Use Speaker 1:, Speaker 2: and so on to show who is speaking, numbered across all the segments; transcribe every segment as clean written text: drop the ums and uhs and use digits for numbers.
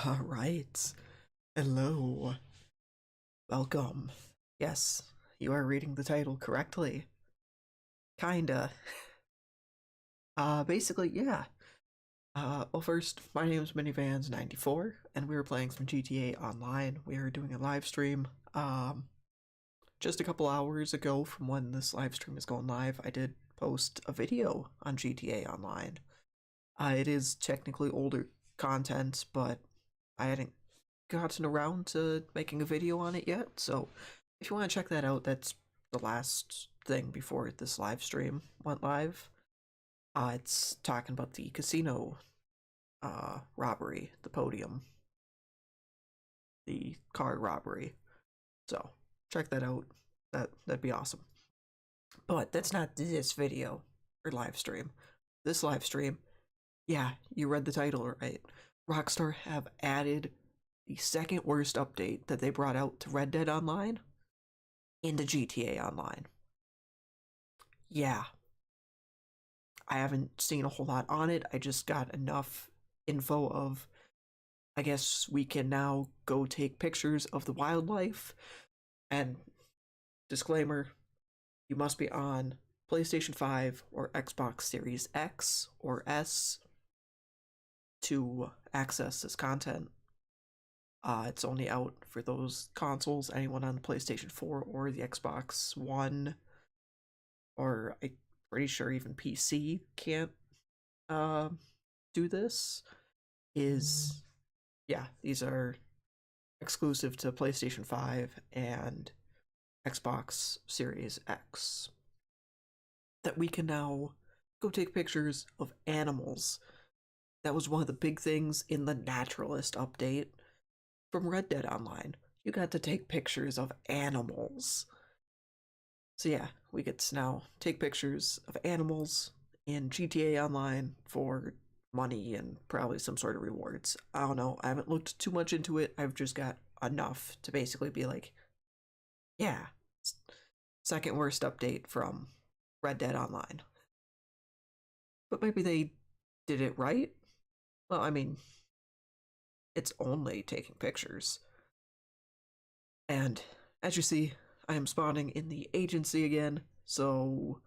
Speaker 1: All right. Hello. Welcome. Yes, you are reading the title correctly. Kinda. Basically, yeah. Well, first, my name is Minivans94, and we were playing some GTA Online. We are doing a live stream. Just a couple hours ago from when this live stream is going live, I did post a video on GTA Online. It is technically older content, but I hadn't gotten around to making a video on it yet, so if you want to check that out, that's the last thing before this live stream went live. It's talking about the casino robbery, the podium, the car robbery. So check that out. That'd be awesome. But that's not this video or live stream. This live stream, yeah, you read the title right. Rockstar have added the second worst update that they brought out to Red Dead Online into GTA Online. Yeah, I haven't seen a whole lot on it. I just got enough info of, I guess we can now go take pictures of the wildlife. And disclaimer, you must be on PlayStation 5 or Xbox Series X or S to access this content. It's only out for those consoles. Anyone on the PlayStation 4 or the Xbox One, or I'm pretty sure even PC can't uh, do this. Is yeah, these are exclusive to PlayStation 5 and Xbox Series X. That we can now go take pictures of animals. That was one of the big things in the Naturalist update from Red Dead Online. You got to take pictures of animals. So yeah, we get to now take pictures of animals in GTA Online for money and probably some sort of rewards. I don't know. I haven't looked too much into it. I've just got enough to basically be like, yeah, second worst update from Red Dead Online. But maybe they did it right. Well, I mean, it's only taking pictures. And as you see, I am spawning in the agency again, so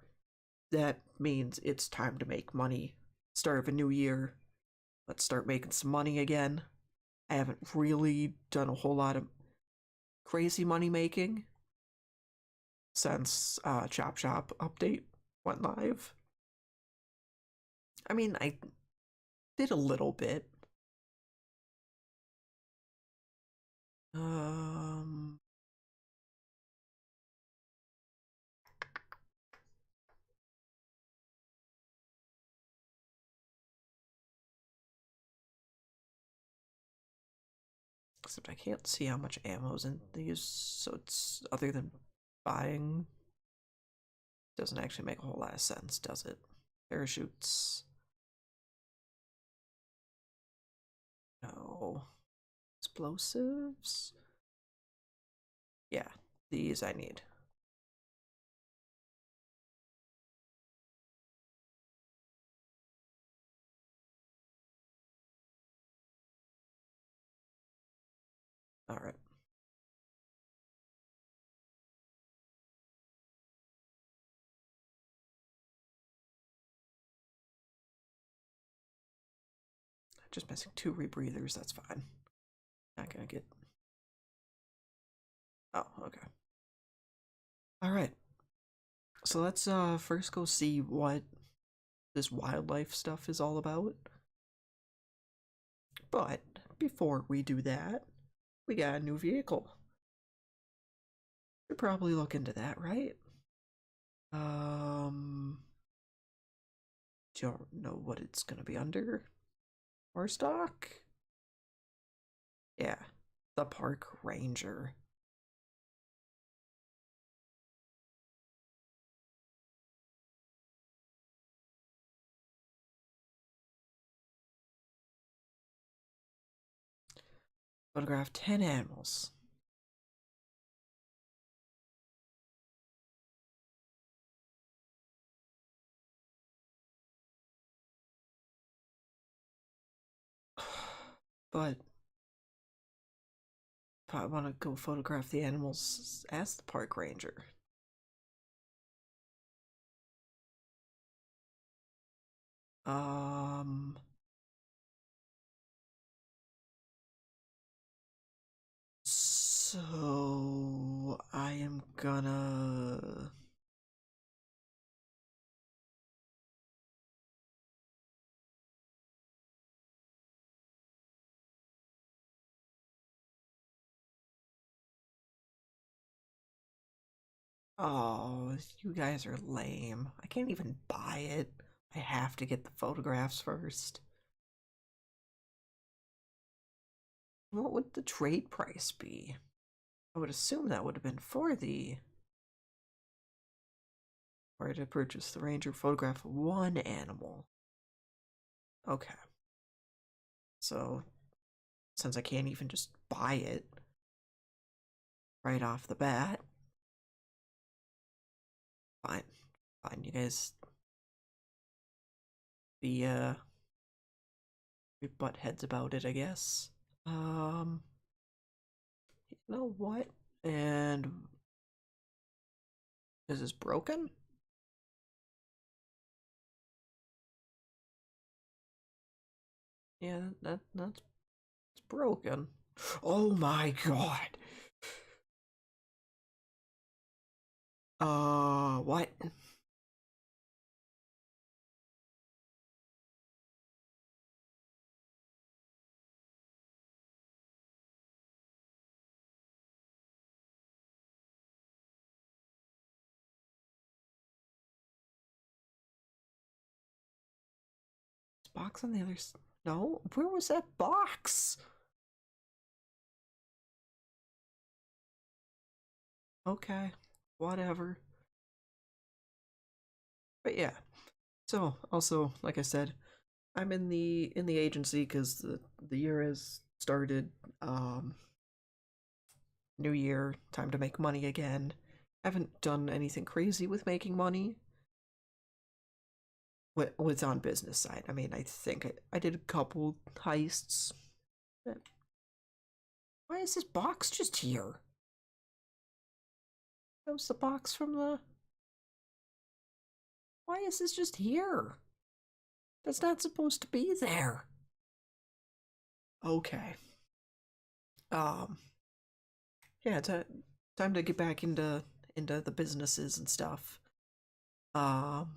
Speaker 1: that means it's time to make money. Start of a new year. Let's start making some money again. I haven't really done a whole lot of crazy money making since Chop Shop update went live. I mean, I did a little bit. Um, Except I can't see how much ammo's in these, so it's other than buying. Doesn't actually make a whole lot of sense, does it? Parachutes. No. Explosives? Yeah, these I need. Alright. Just missing 2 rebreathers, that's fine. Not gonna get... Oh, okay. Alright. So let's first go see what this wildlife stuff is all about. But before we do that, we got a new vehicle. You're probably looking into that, right? Don't know what it's gonna be under. Or stock? Yeah, the park ranger. Photograph 10 animals. But if I want to go photograph the animals, ask the park ranger. Um, so I am gonna. Oh, you guys are lame. I can't even buy it. I have to get the photographs first. What would the trade price be? I would assume that would have been for the. Or to purchase the ranger photograph one animal. Okay. So, since I can't even just buy it right off the bat, fine. Fine, you guys be butt heads about it, I guess. Um, you know what? And is this broken? Yeah, that's it's broken. Oh my god. What? This box on the other side. No, where was that box? Okay, whatever. But yeah. So also, like I said, I'm in the agency because the year has started. New year, time to make money again. Haven't done anything crazy with making money. What's on business side? I mean, I think I did a couple heists. Why is this box just here? That was the box from the. Why is this just here? That's not supposed to be there. Okay. Um. Yeah, time to get back into the businesses and stuff. Um.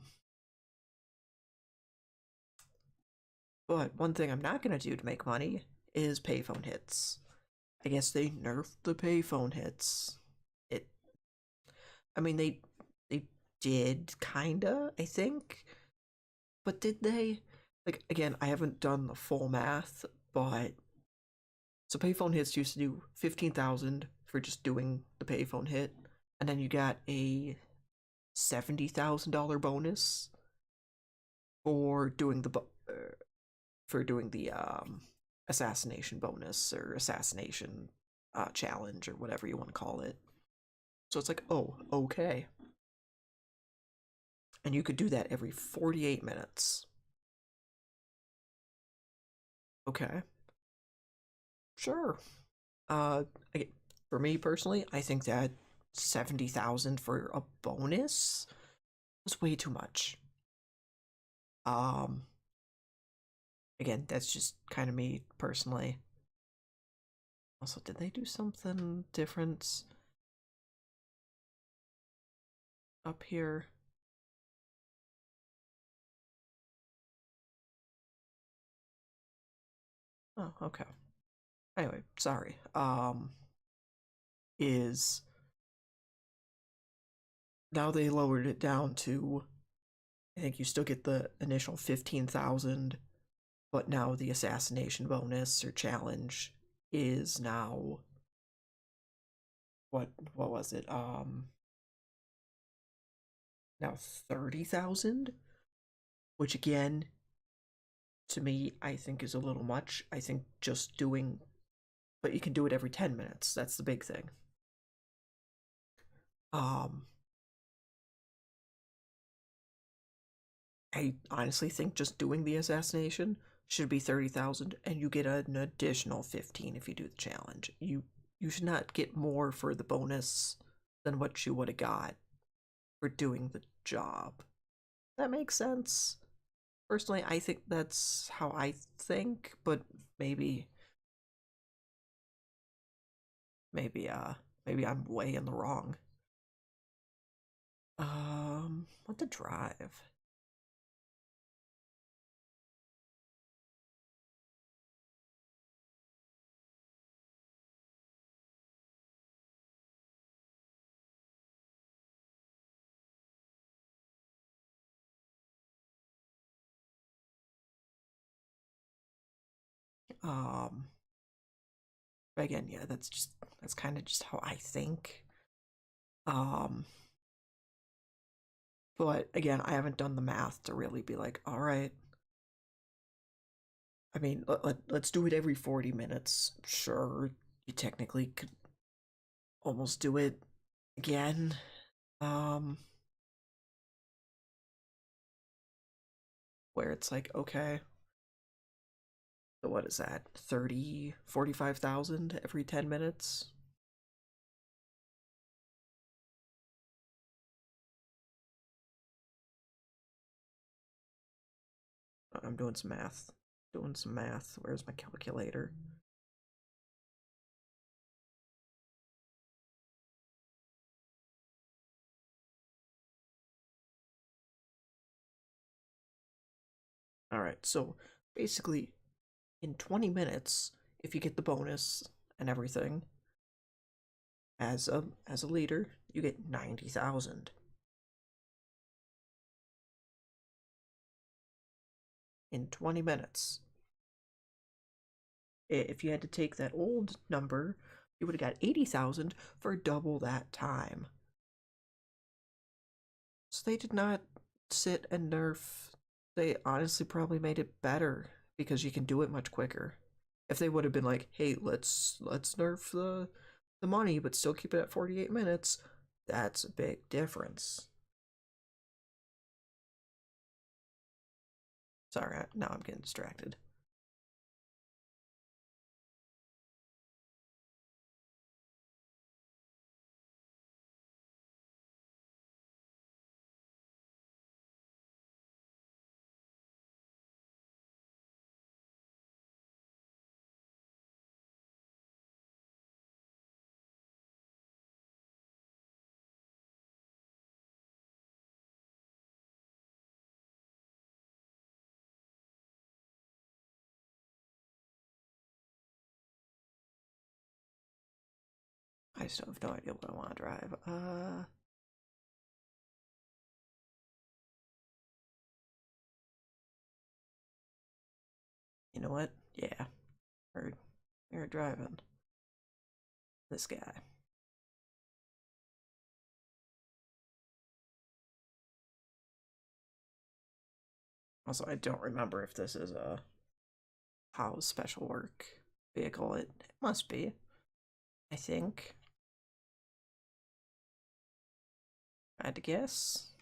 Speaker 1: But one thing I'm not gonna do to make money is payphone hits. I guess they nerfed the payphone hits. It. I mean, they did kinda. I think, but did they? Like again, I haven't done the full math, but so payphone hits used to do 15,000 for just doing the payphone hit, and then you got a $70,000 bonus for doing the assassination bonus or assassination challenge or whatever you want to call it. So it's like, oh, okay. And you could do that every 48 minutes. Okay, sure. Uh, for me personally, I think that 70,000 for a bonus was way too much. Um, again, that's just kind of me personally. Also, did they do something different up here? Oh, okay. Anyway, sorry. Is now they lowered it down to I think you still get the initial 15,000, but now the assassination bonus or challenge is now what was it? Now 30,000, which again to me I think is a little much. I think just doing but you can do it every 10 minutes. That's the big thing. Um I honestly think just doing the assassination should be 30,000 and you get an additional 15 if you do the challenge. you should not get more for the bonus than what you would have got for doing the job. That makes sense. Personally, I think that's how I think, but maybe maybe uh maybe I'm way in the wrong. What to drive? Um, again, yeah, that's kind of just how I think. Um, but again, I haven't done the math to really be like, all right. I mean, let's do it every 40 minutes. Sure, you technically could almost do it again. Um, where it's like, okay, so what is that? 30, 45,000 every 10 minutes? I'm doing some math. Doing some math. Where's my calculator? All right, so basically, in 20 minutes, if you get the bonus and everything, as a leader, you get 90,000 in 20 minutes. If you had to take that old number, you would have got 80,000 for double that time. So they did not sit and nerf. They honestly probably made it better because you can do it much quicker. If they would have been like, "Hey, let's nerf the money but still keep it at 48 minutes," that's a big difference. Sorry, now I'm getting distracted. I still have no idea what I want to drive. You know what? Yeah, we're driving this guy. Also, I don't remember if this is a Howe's special work vehicle. It must be. I think. I had to guess.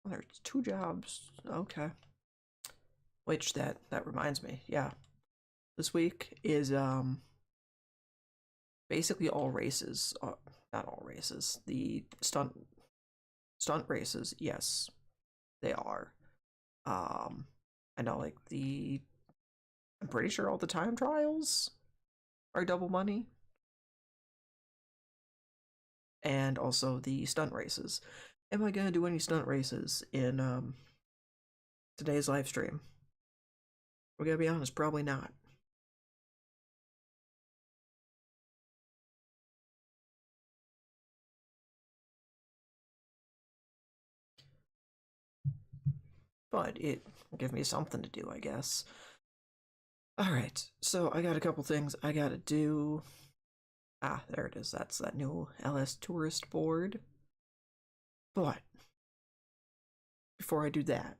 Speaker 1: Well, there's two jobs. Okay. Which that reminds me. Yeah. This week is basically all races. Not all races. The stunt races. Yes, they are. Um, I know like the. I'm pretty sure all the time trials are double money, and also the stunt races. Am I gonna do any stunt races in today's live stream? We're gonna be honest, probably not. But it will give me something to do, I guess. Alright, so I got a couple things I gotta do. Ah, there it is. That's that new LS tourist board. But before I do that,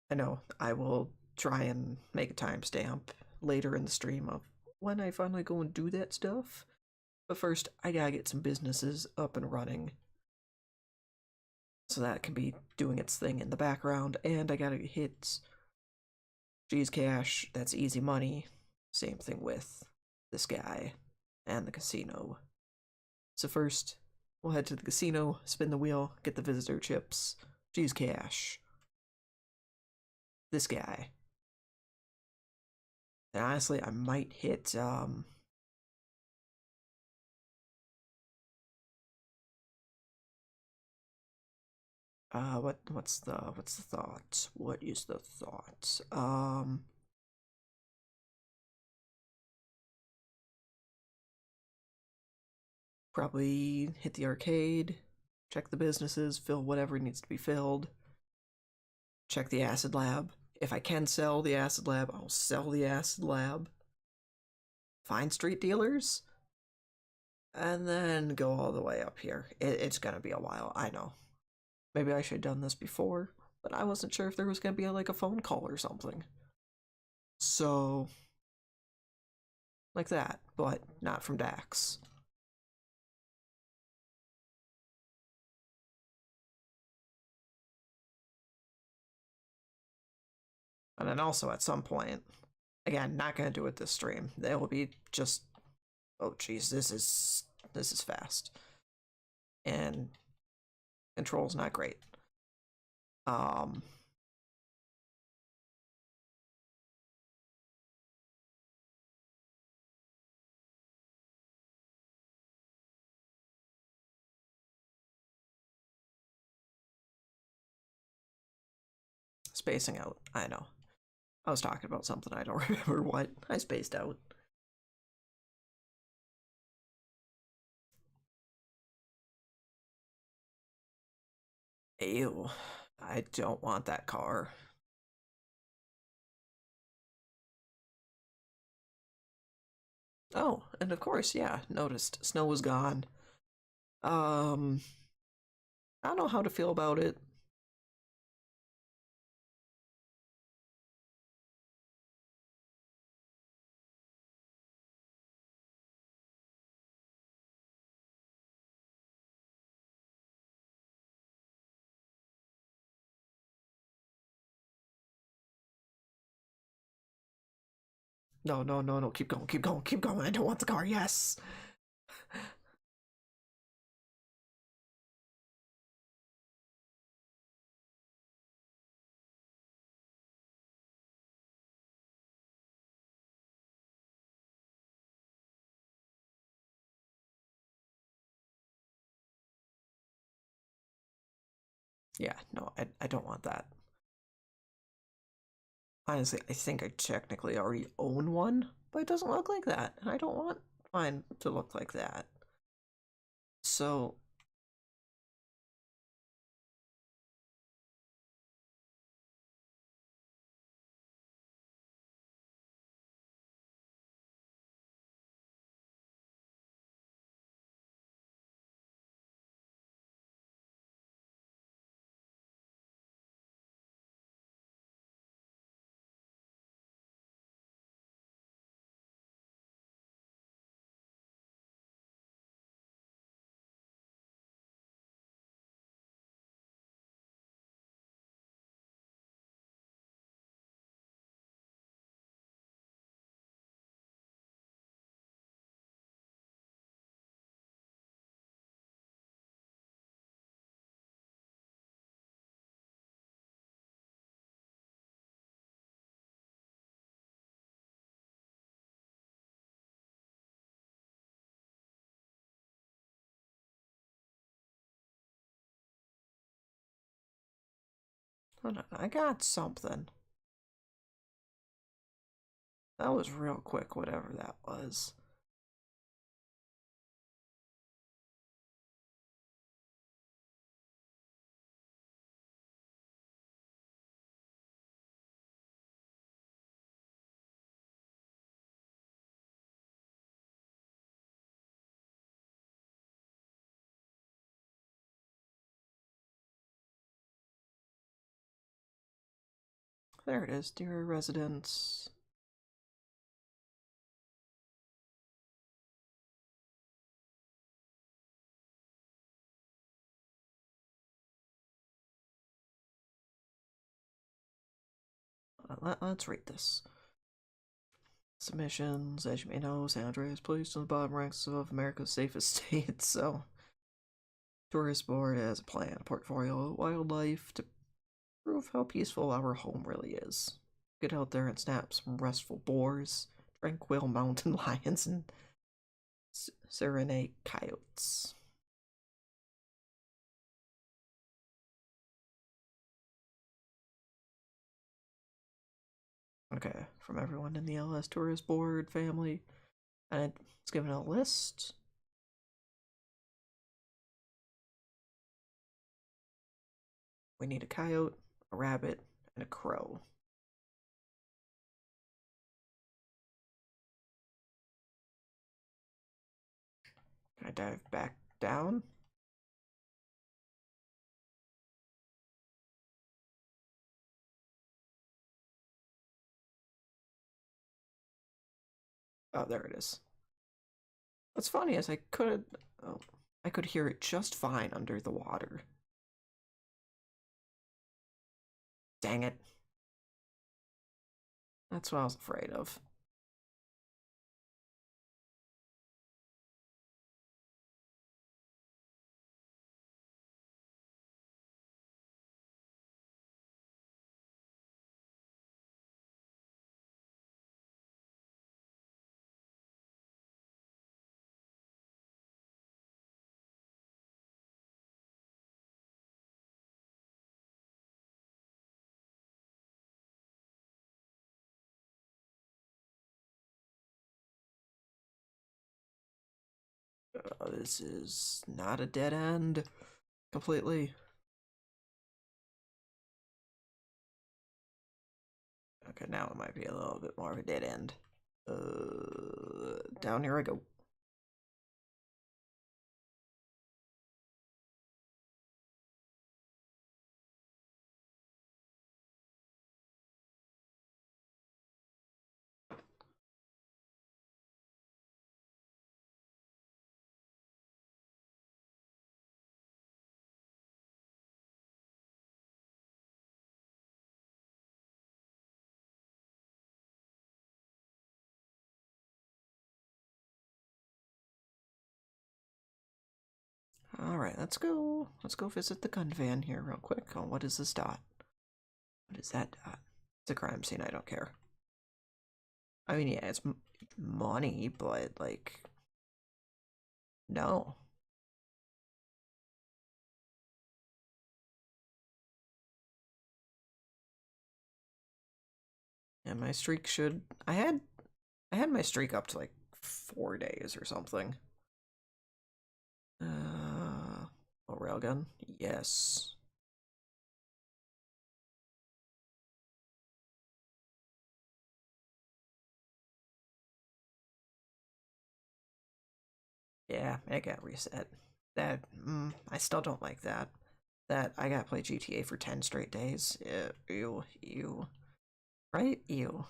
Speaker 1: I know I will try and make a timestamp later in the stream of when I finally go and do that stuff. But first, I gotta get some businesses up and running so that it can be doing its thing in the background, and I gotta hit G's cash, that's easy money. Same thing with this guy and the casino. So first, we'll head to the casino, spin the wheel, get the visitor chips. G's cash. This guy. And honestly, I might hit what's the thought? What is the thought? Probably hit the arcade, check the businesses, fill whatever needs to be filled, check the acid lab. If I can sell the acid lab, I'll sell the acid lab. Find street dealers, and then go all the way up here. It's gonna be a while, I know. Maybe I should have done this before, but I wasn't sure if there was gonna be like a phone call or something. So, like that, but not from Dax. And then also at some point, again, not gonna do it this stream. It will be just, oh geez, this is fast, and control's not great. Spacing out, I know. I was talking about something, I don't remember what. I spaced out. Ew. I don't want that car. Oh, and of course, yeah, noticed. Snow was gone. I don't know how to feel about it. No, no, no, no, keep going, keep going, keep going. I don't want the car, yes. Yeah, no, I don't want that. Honestly, I think I technically already own one, but it doesn't look like that, and I don't want mine to look like that. So, hold on, I got something. That was real quick, whatever that was. There it is, dear residents. Let's read this. Submissions, as you may know, San Andreas is placed in the bottom ranks of America's safest states, so Tourist Board has a plan, a portfolio of wildlife to prove how peaceful our home really is. Get out there and snap some restful boars, tranquil mountain lions, and serenade coyotes. Okay, from everyone in the LS Tourist Board family, and it's given a list. We need a coyote, a rabbit, and a crow. Can I dive back down? Oh, there it is. What's funny is oh, I could hear it just fine under the water. Dang it. That's what I was afraid of. This is not a dead end completely. Okay, now it might be a little bit more of a dead end. Down here I go. Alright, let's go. Let's go visit the gun van here real quick. Oh, what is this dot? What is that dot? It's a crime scene, I don't care. I mean, yeah, it's money, but, like, no. And my streak should... I had my streak up to, like, 4 days or something. Oh, railgun? Yes. Yeah, it got reset. That, I still don't like that. That I gotta play GTA for 10 straight days. Ew, ew. Right? Ew.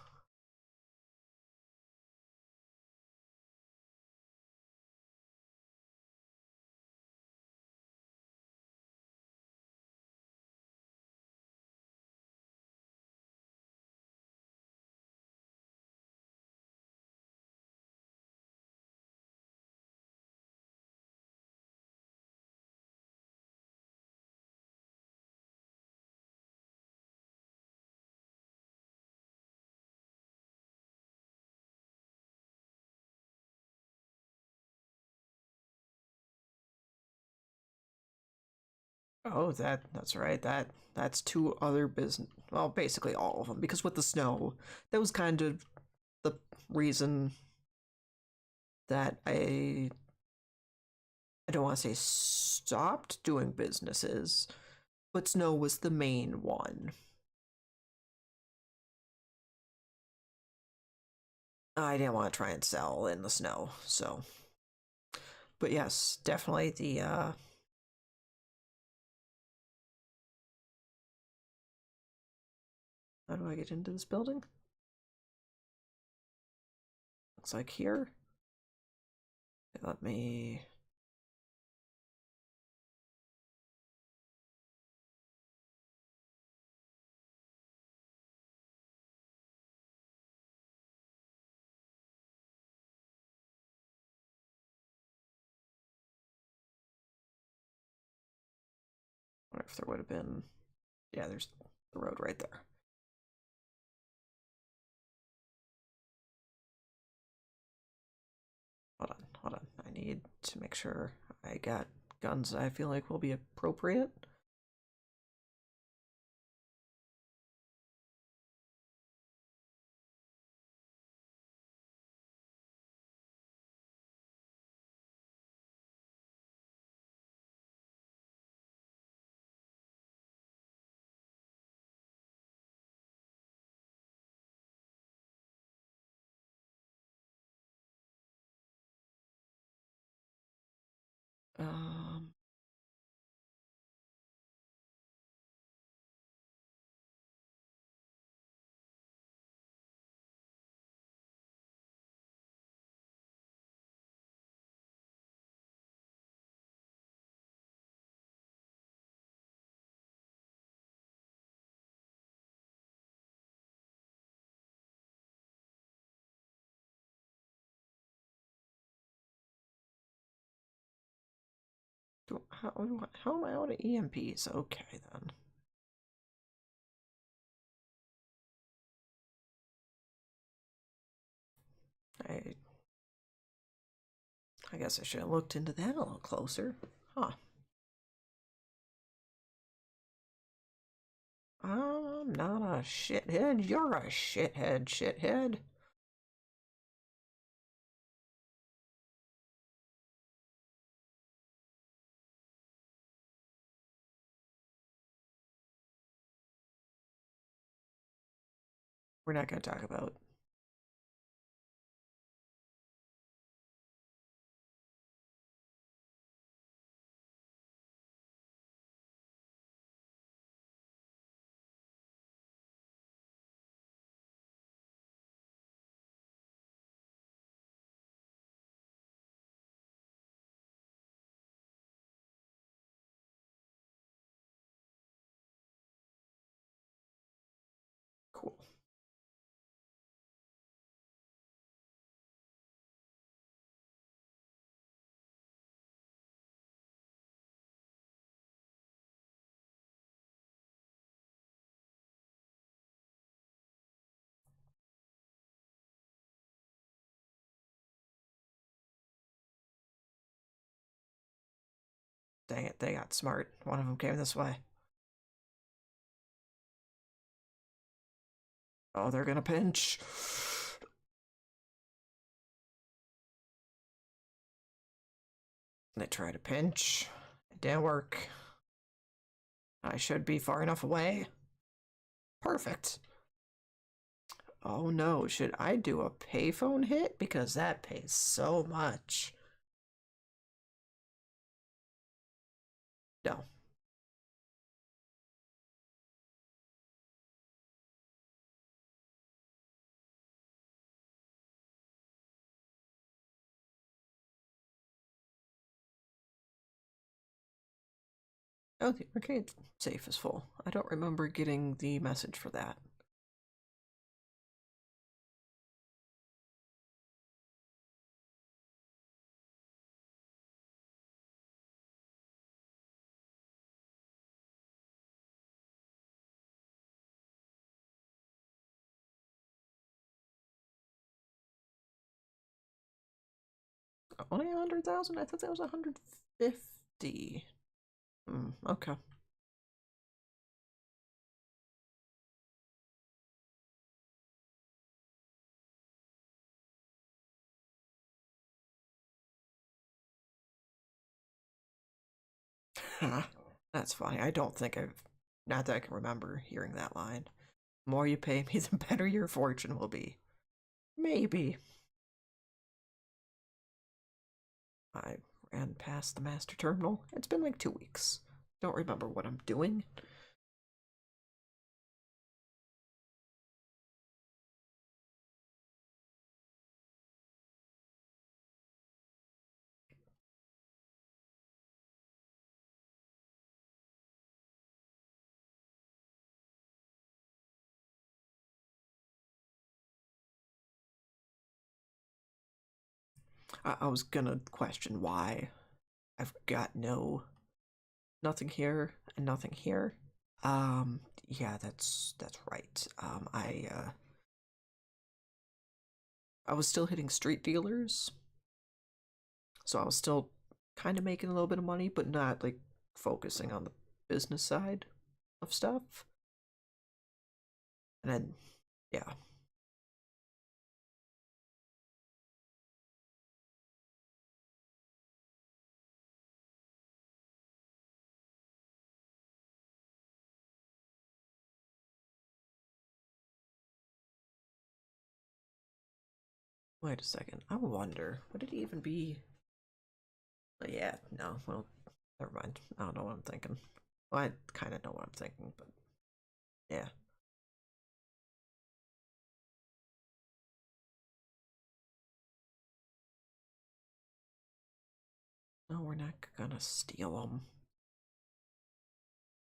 Speaker 1: Oh, that's right. That's two other business. Well, basically all of them, because with the snow, that was kind of the reason that I don't want to say stopped doing businesses, but snow was the main one. I didn't want to try and sell in the snow, so. But yes, definitely the how do I get into this building? Looks like here. Let me What if there would have been... Yeah, there's the road right there. Hold on. I need to make sure I got guns I feel like will be appropriate. Um, how am I out of EMPs? Okay, then. I I guess I should have looked into that a little closer. Huh. I'm not a shithead. You're a shithead. We're not going to talk about. Cool. Dang it, they got smart. One of them came this way. Oh, they're gonna pinch. They try to pinch. It didn't work. I should be far enough away. Perfect. Oh no, should I do a payphone hit? Because that pays so much. No. Oh, the arcade safe is full. I don't remember getting the message for that. Only 100,000? I thought that was 150. Okay. That's funny. I don't think I've, not that I can remember hearing that line. The more you pay me, the better your fortune will be. Maybe. I ran past the master terminal. It's been like 2 weeks. Don't remember what I'm doing. I was gonna question why I've got no nothing here and nothing here. Yeah, that's right. I was still hitting street dealers, so I was still kind of making a little bit of money, but not like focusing on the business side of stuff. And then, yeah. Wait a second. I wonder, would it even be? Oh, yeah, no. Well, never mind. I don't know what I'm thinking. Well, I kind of know what I'm thinking, but yeah. No, we're not gonna steal them.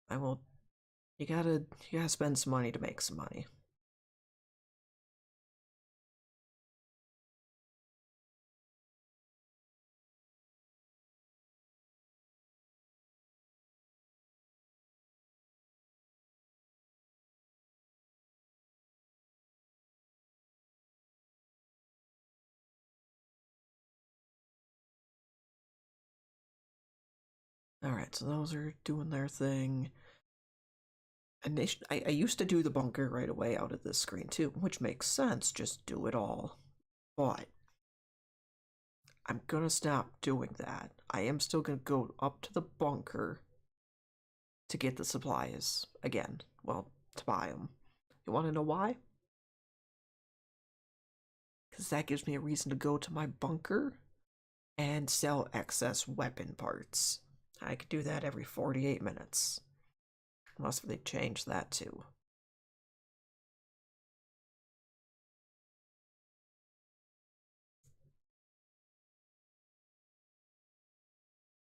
Speaker 1: I will. You gotta spend some money to make some money. All right, so those are doing their thing. And I used to do the bunker right away out of this screen too, which makes sense. Just do it all. But I'm gonna stop doing that. I am still gonna go up to the bunker to get the supplies again. Well, to buy them. You want to know why? Because that gives me a reason to go to my bunker and sell excess weapon parts. I could do that every 48 minutes. Unless they change that too.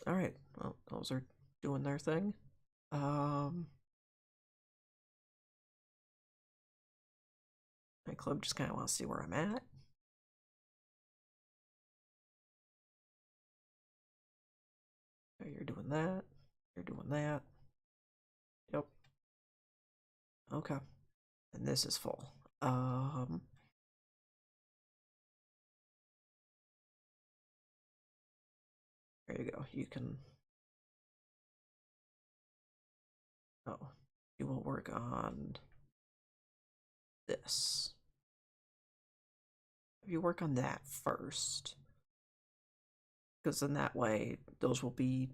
Speaker 1: Alright, well, those are doing their thing. Um, my club just kind of wants to see where I'm at. Okay, you're doing that. You're doing that. Yep. Okay. And this is full. Um, there you go. You can. Oh, you will work on this. If you work on that first, because then that way those will be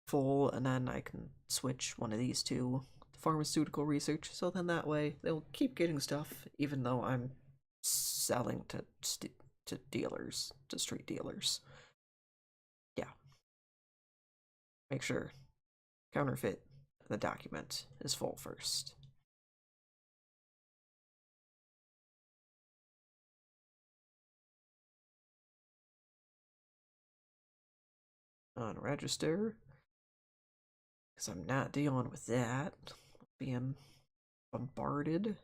Speaker 1: full, and then I can switch one of these to pharmaceutical research. So then that way they'll keep getting stuff, even though I'm selling to dealers, to street dealers. Yeah, make sure counterfeit the document is full first. Unregister, because I'm not dealing with that. Being bombarded.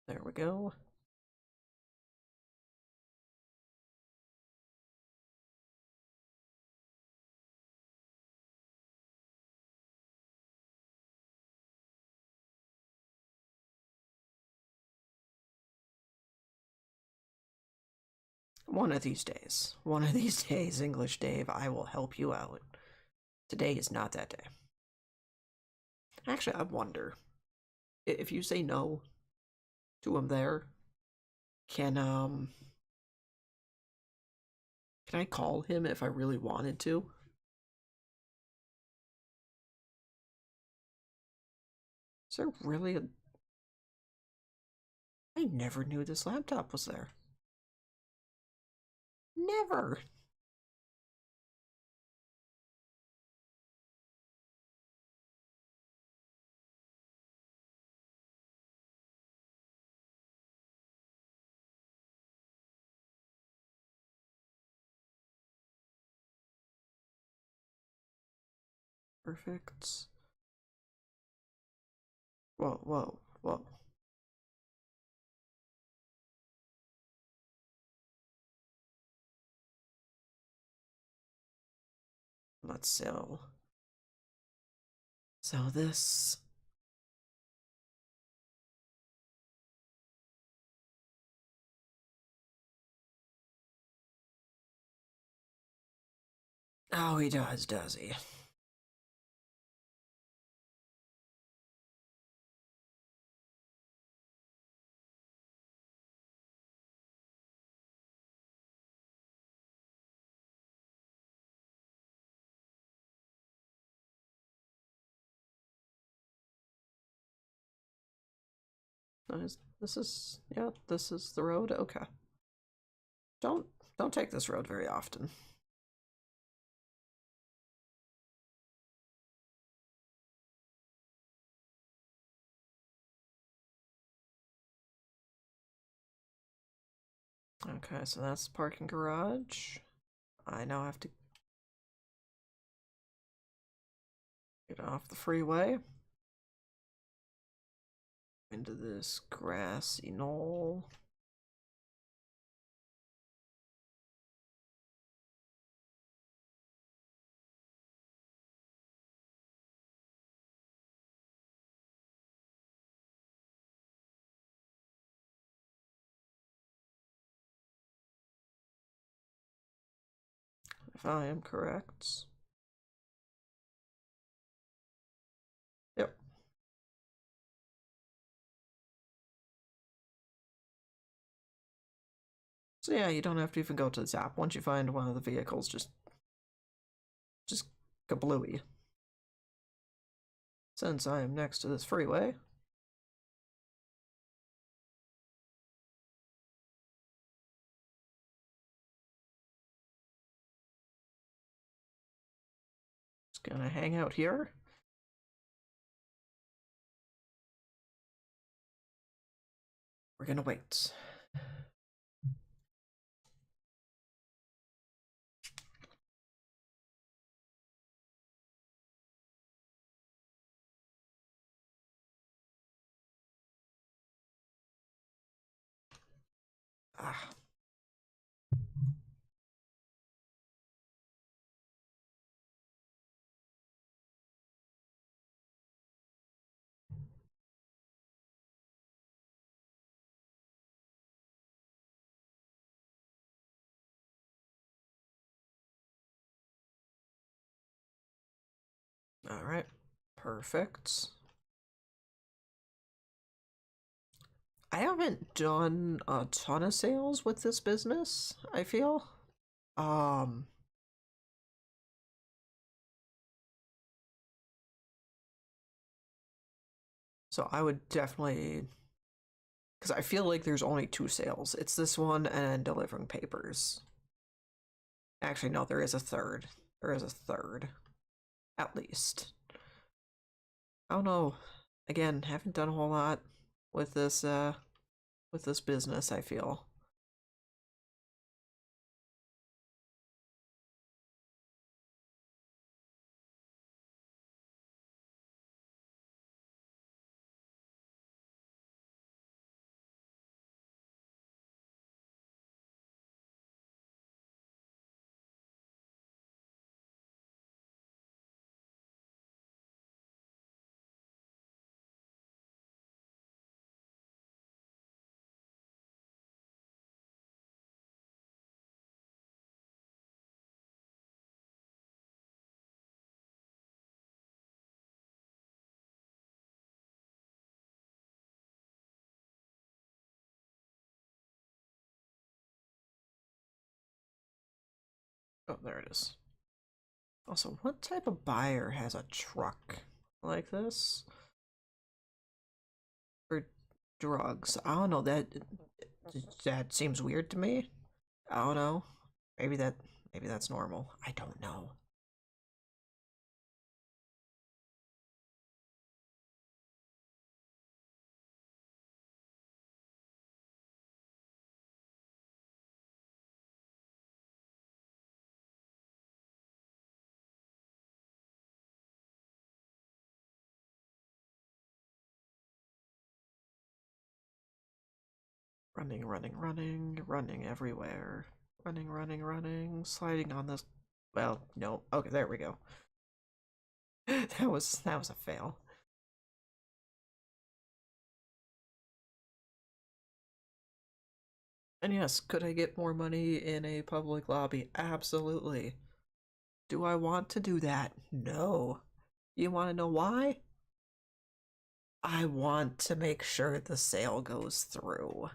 Speaker 1: There we go. One of these days, English Dave, I will help you out. Today is not that day. Actually, I wonder if you say no to him there, can can I call him if I really wanted to? Is there really a? I never knew this laptop was there. Never. Perfect. Whoa, whoa, whoa. Let's sell this. Oh, he does he? This is, yeah, this is the road. Okay. Don't don't take this road very often. Okay, so that's the parking garage. I now have to get off the freeway into this grassy knoll. If I am correct. Yep. So yeah, you don't have to even go to the top. Once you find one of the vehicles, just kablooey. Since I am next to this freeway, just gonna hang out here. We're gonna wait. Ah. All right. Perfect. I haven't done a ton of sales with this business, I feel. Um, so I would definitely, because I feel like there's only two sales. It's this one and delivering papers. Actually, no, there is a third. There is a third, at least. I don't know. Again, haven't done a whole lot with this business, I feel. Oh, there it is. Also, what type of buyer has a truck like this for drugs? I don't know. That seems weird to me. I don't know. Maybe maybe that's normal. I don't know. Running, running, running, running everywhere. Running, running, running, sliding on this. Well, no. Okay, there we go. That was a fail. And yes, could I get more money in a public lobby? Absolutely. Do I want to do that? No. You want to know why? I want to make sure the sale goes through.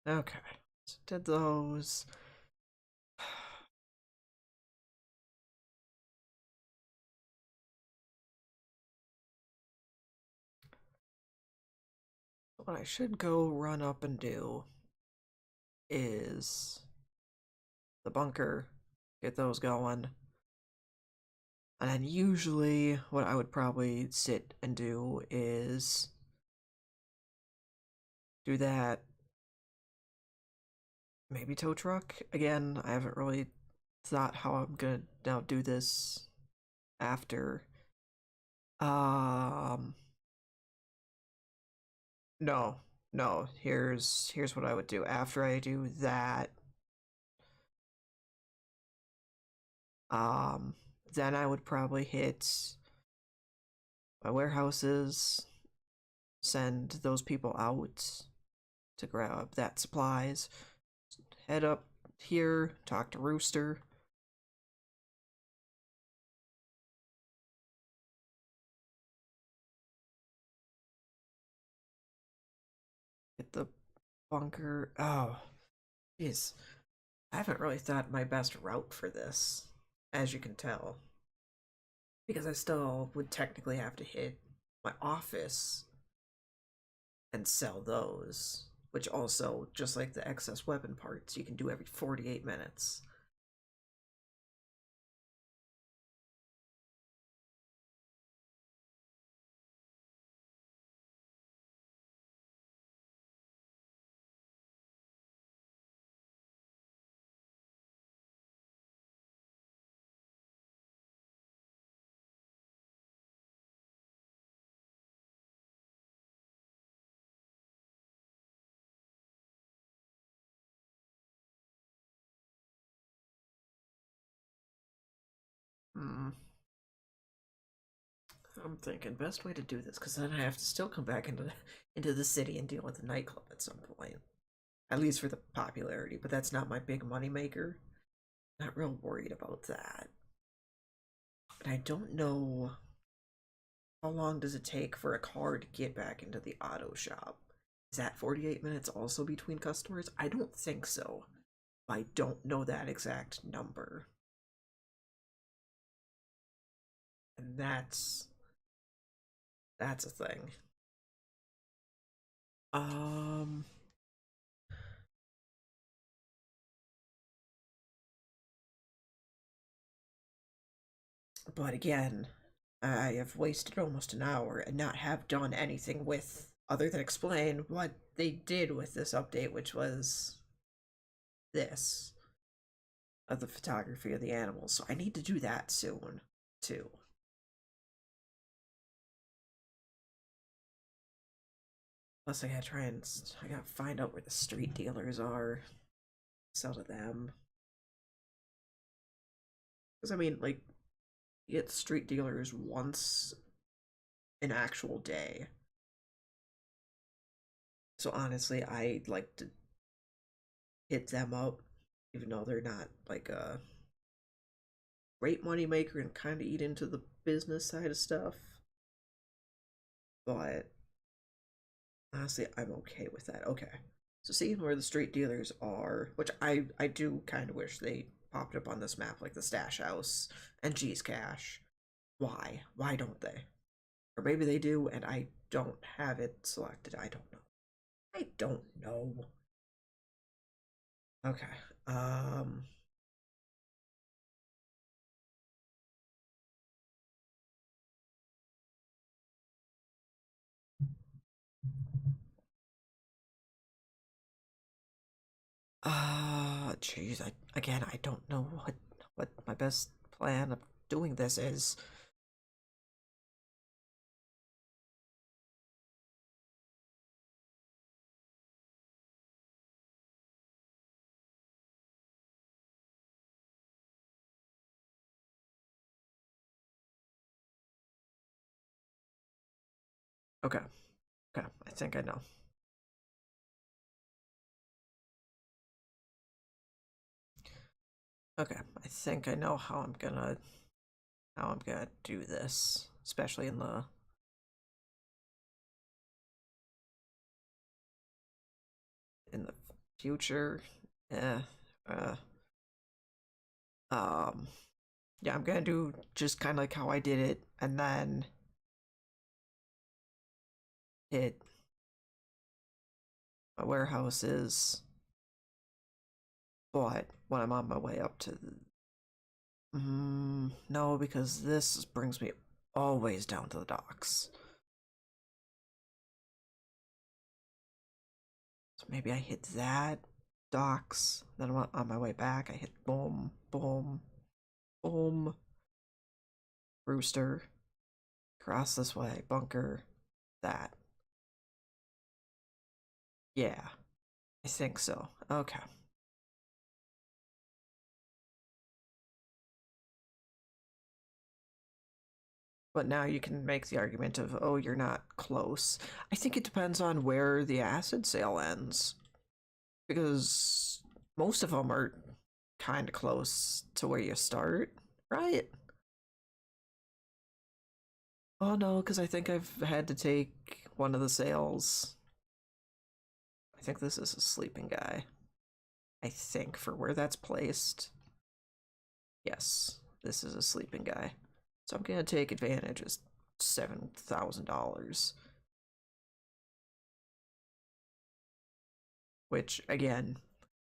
Speaker 1: Okay. So did those. What I should go run up and do is the bunker, get those going. And then usually what I would probably sit and do is do that, maybe tow truck. Again, I haven't really thought how I'm gonna now do this after. Um no, no. Here's what I would do after I do that. Um then I would probably hit my warehouses, send those people out to grab that supplies, head up here, talk to Rooster. Get the bunker. Oh, jeez. I haven't really thought my best route for this, as you can tell. Because I still would technically have to hit my office and sell those. Which also, just like the excess weapon parts, you can do every 48 minutes. Hmm. I'm thinking best way to do this, because then I have to still come back into the city and deal with the nightclub at some point. At least for the popularity, but that's not my big money maker. Not real worried about that. But I don't know how long does it take for a car to get back into the auto shop. Is that 48 minutes also between customers? I don't think so. I don't know that exact number. And that's a thing. Um but again, I have wasted almost an hour and not have done anything with other than explain what they did with this update, which was this of the photography of the animals. So I need to do that soon too. Plus, I gotta try and I gotta find out where the street dealers are, sell to them. Because I mean, like, you get street dealers once an actual day. So honestly, I like to hit them up, even though they're not like a great money maker and kind of eat into the business side of stuff. But honestly, I'm okay with that. Okay. So seeing where the street dealers are, which I do kind of wish they popped up on this map, like the Stash House and G's Cash. Why? Why don't they? Or maybe they do and I don't have it selected. I don't know. I don't know. Okay. Um Jeez, again, I don't know what my best plan of doing this is. Okay, okay, I think I know. Okay, I think I know how I'm gonna do this, especially in the future. Eh, uh, um, yeah, I'm gonna do just kind of like how I did it, and then hit my warehouses. But when I'm on my way up to no, because this brings me always down to the docks. So maybe I hit that docks, then I'm on my way back. I hit boom, boom, boom, rooster, cross this way, bunker, that. Yeah, I think so. Okay. But now you can make the argument of, oh, you're not close. I think it depends on where the acid sale ends. Because most of them are kind of close to where you start, right? Oh no, because I think I've had to take one of the sales. I think this is a sleeping guy. I think for where that's placed. Yes, this is a sleeping guy. So I'm gonna take advantage of $7,000. Which again,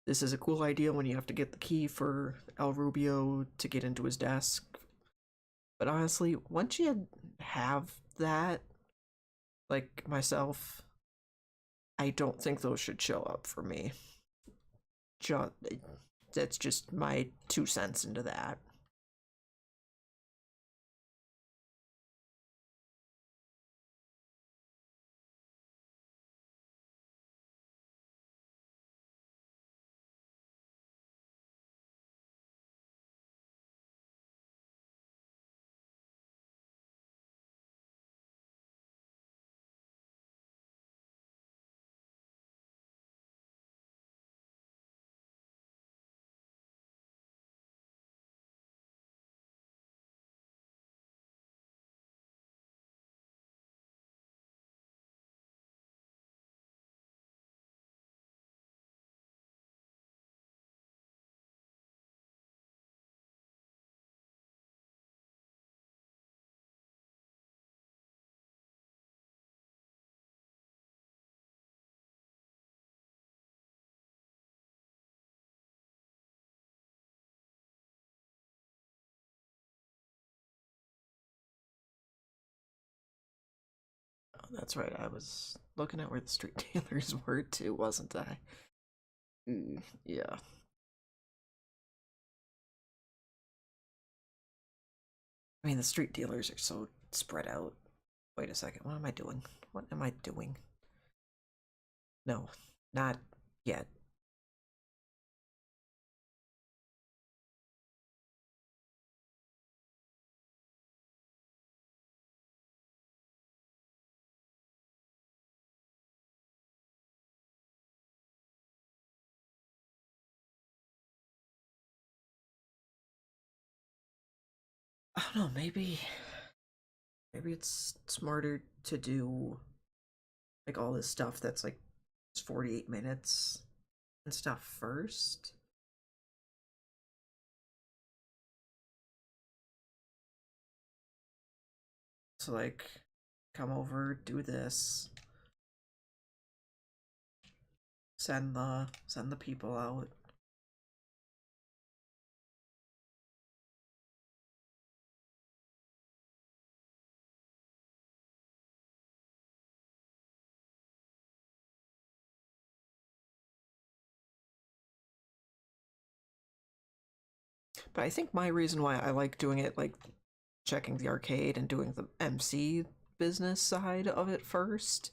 Speaker 1: this is a cool idea when you have to get the key for El Rubio to get into his desk. But honestly, once you have that, like myself, I don't think those should show up for me. That's just my 2 cents into that. Oh, that's right. I was looking at where the street dealers were too, wasn't I? Yeah. I mean, the street dealers are so spread out. Wait a second. What am I doing? What am I doing? No, not yet. I don't know. Maybe it's smarter to do like all this stuff that's like 48 minutes and stuff first. So like, come over, do this, send the people out. But I think my reason why I like doing it, like checking the arcade and doing the MC business side of it first,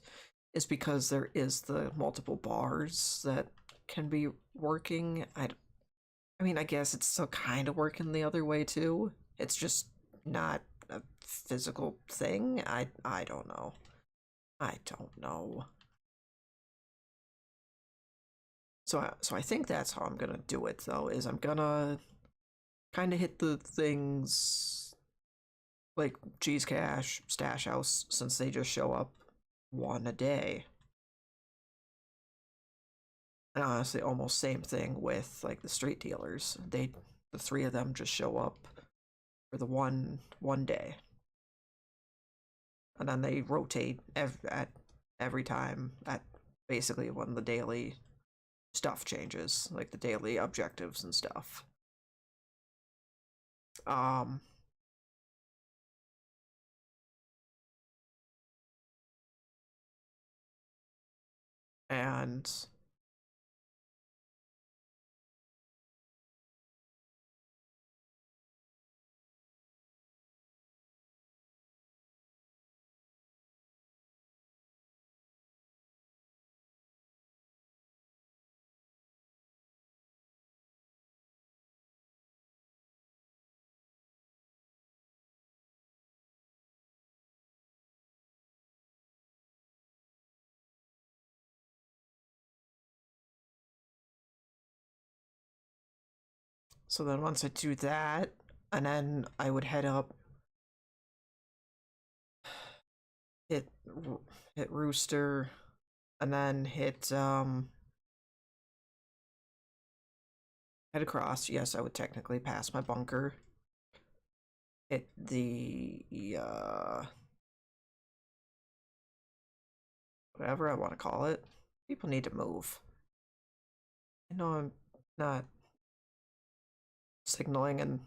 Speaker 1: is because there is the multiple bars that can be working. I mean, I guess it's still kind of working the other way too. It's just not a physical thing. I don't know. I don't know. So I think that's how I'm gonna do it though. Is I'm gonna kind of hit the things like Cheese Cache, Stash House, since they just show up one a day. And honestly, almost same thing with like the street dealers. The three of them just show up for the one day, and then they rotate at every time at basically when the daily stuff changes, like the daily objectives and stuff. Um, and so then once I do that, and then I would head up, hit hit Rooster, and then hit head across. Yes, I would technically pass my bunker. Hit the whatever I want to call it. People need to move. I know I'm not signaling, and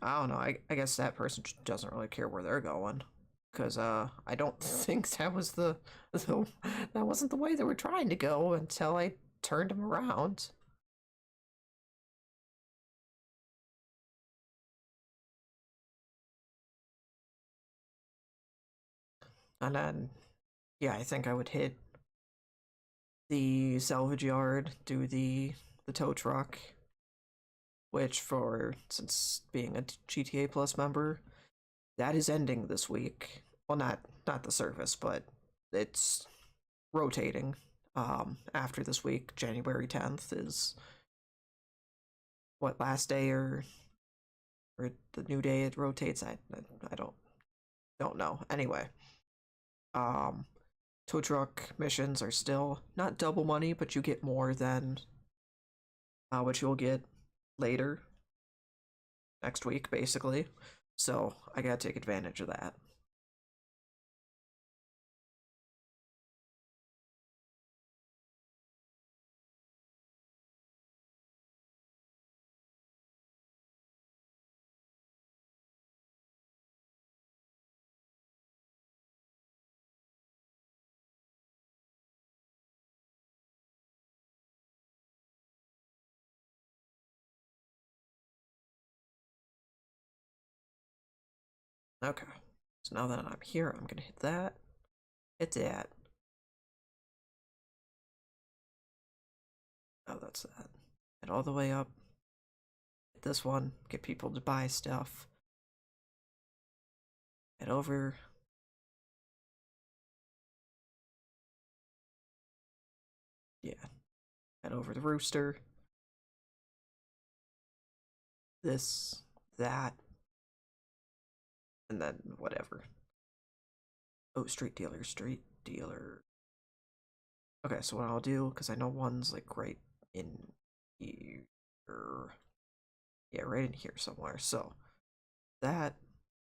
Speaker 1: I don't know. I guess that person just doesn't really care where they're going, because I don't think the that wasn't the way they were trying to go until I turned them around. And then yeah, I think I would hit the salvage yard, do the tow truck, which for since being a GTA Plus member, that is ending this week. Well, not the service, but it's rotating. After this week, January 10th is what last day or the new day it rotates. I don't know. Anyway, um, tow truck missions are still not double money, but you get more than what you'll get later next week, basically. So I gotta take advantage of that. Okay. So now that I'm here, I'm gonna hit that. Hit that. Oh, that's that. Head all the way up. Hit this one. Get people to buy stuff. Head over. Yeah. Head over the rooster. This, that, and then whatever. Oh, street dealer, street dealer. Okay, so what I'll do, because I know one's like right in here. Yeah, right in here somewhere. So that,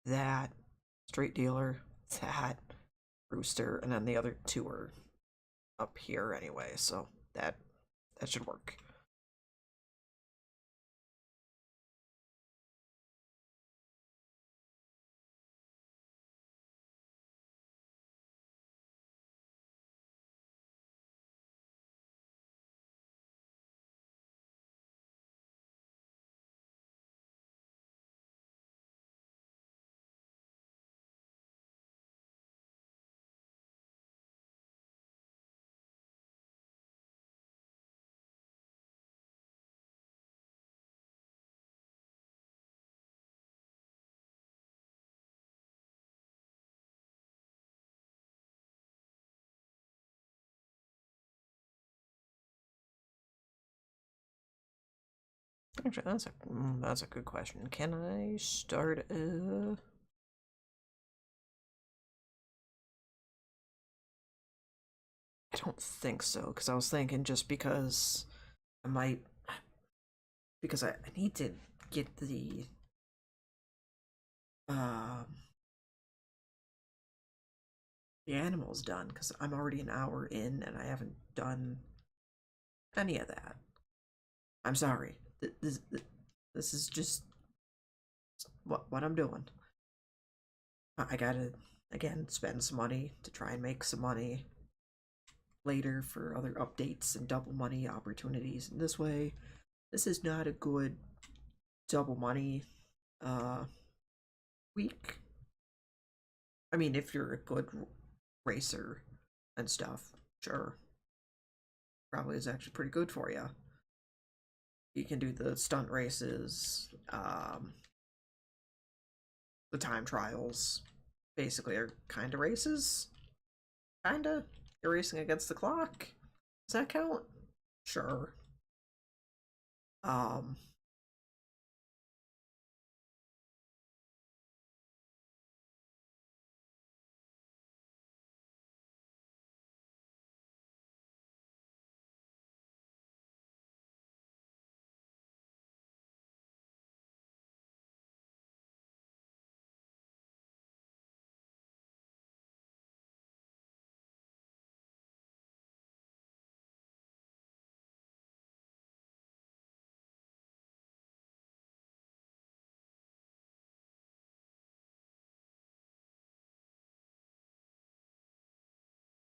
Speaker 1: that, street dealer, that, rooster, and then the other two are up here anyway, so that should work. Actually, that's a good question. Can I start a? I don't think so, because I was thinking just because I might, because I need to get um the animals done, because I'm already an hour in and I haven't done any of that. I'm sorry. This is just what I'm doing. I gotta again spend some money to try and make some money later for other updates and double money opportunities. And this way, this is not a good double money uh week. I mean, if you're a good racer and stuff, sure, probably is actually pretty good for you. You can do the stunt races, the time trials. Basically, are kind of races. Kinda. You're racing against the clock. Does that count? Sure. Um,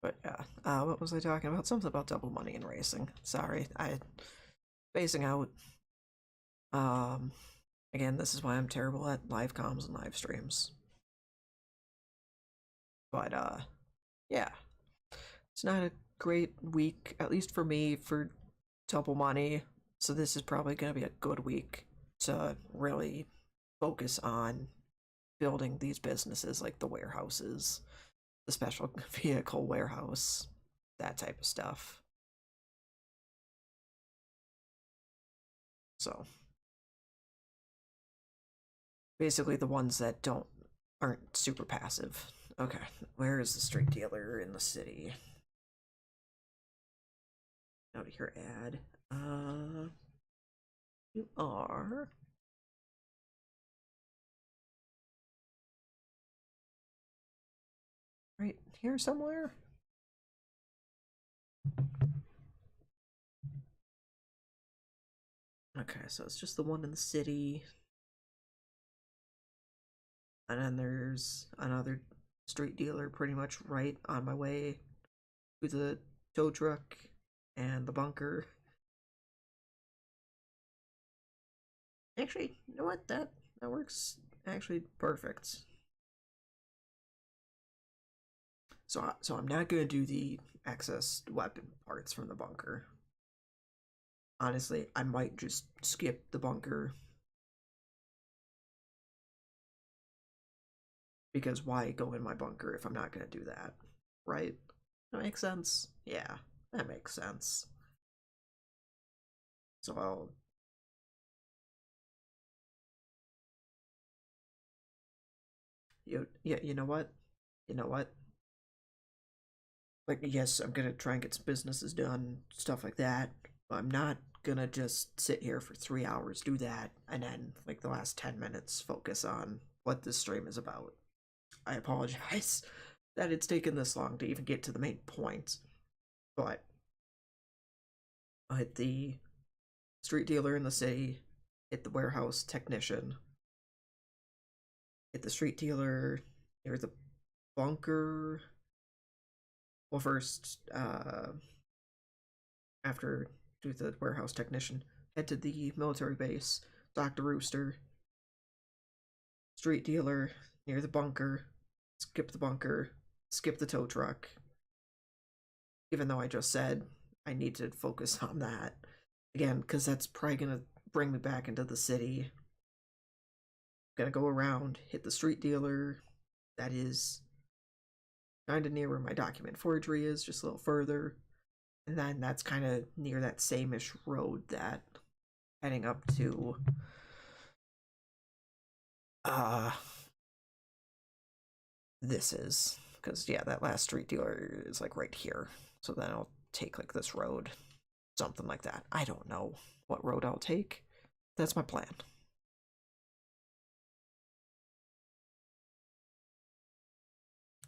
Speaker 1: but yeah. What was I talking about? Something about double money in racing. Sorry, I phasing out. Um, Again, this is why I'm terrible at live comms and live streams. But yeah, it's not a great week, at least for me, for double money. So this is probably gonna be a good week to really focus on building these businesses like the warehouses, the special vehicle warehouse, that type of stuff. So basically the ones that don't aren't super passive. Okay, where is the street dealer in the city? Out of your ad. You are right here somewhere. Okay, so it's just the one in the city, and then there's another street dealer pretty much right on my way to the tow truck and the bunker. Actually, you know what? That works actually perfect. So I'm not gonna do the excess weapon parts from the bunker. Honestly, I might just skip the bunker because why go in my bunker if I'm not gonna do that, right? That makes sense. Yeah, that makes sense. So I'll yeah, you know what? You know what? Like, yes, I'm gonna try and get some businesses done, stuff like that. But I'm not gonna just sit here for 3 hours, do that, and then like the last 10 minutes focus on what this stream is about. I apologize that it's taken this long to even get to the main point, but I hit the street dealer in the city, hit the warehouse technician, hit the street dealer near the bunker. Well, first, after do the warehouse technician, head to the military base, Dr. Rooster, street dealer near the bunker, skip the bunker, skip the tow truck. Even though I just said I need to focus on that again, because that's probably gonna bring me back into the city. Gonna go around, hit the street dealer. That is kind of near where my document forgery is, just a little further. And then that's kind of near that same-ish road that heading up to uh this is because yeah, that last street dealer is like right here. So then I'll take like this road, something like that. I don't know what road I'll take. That's my plan.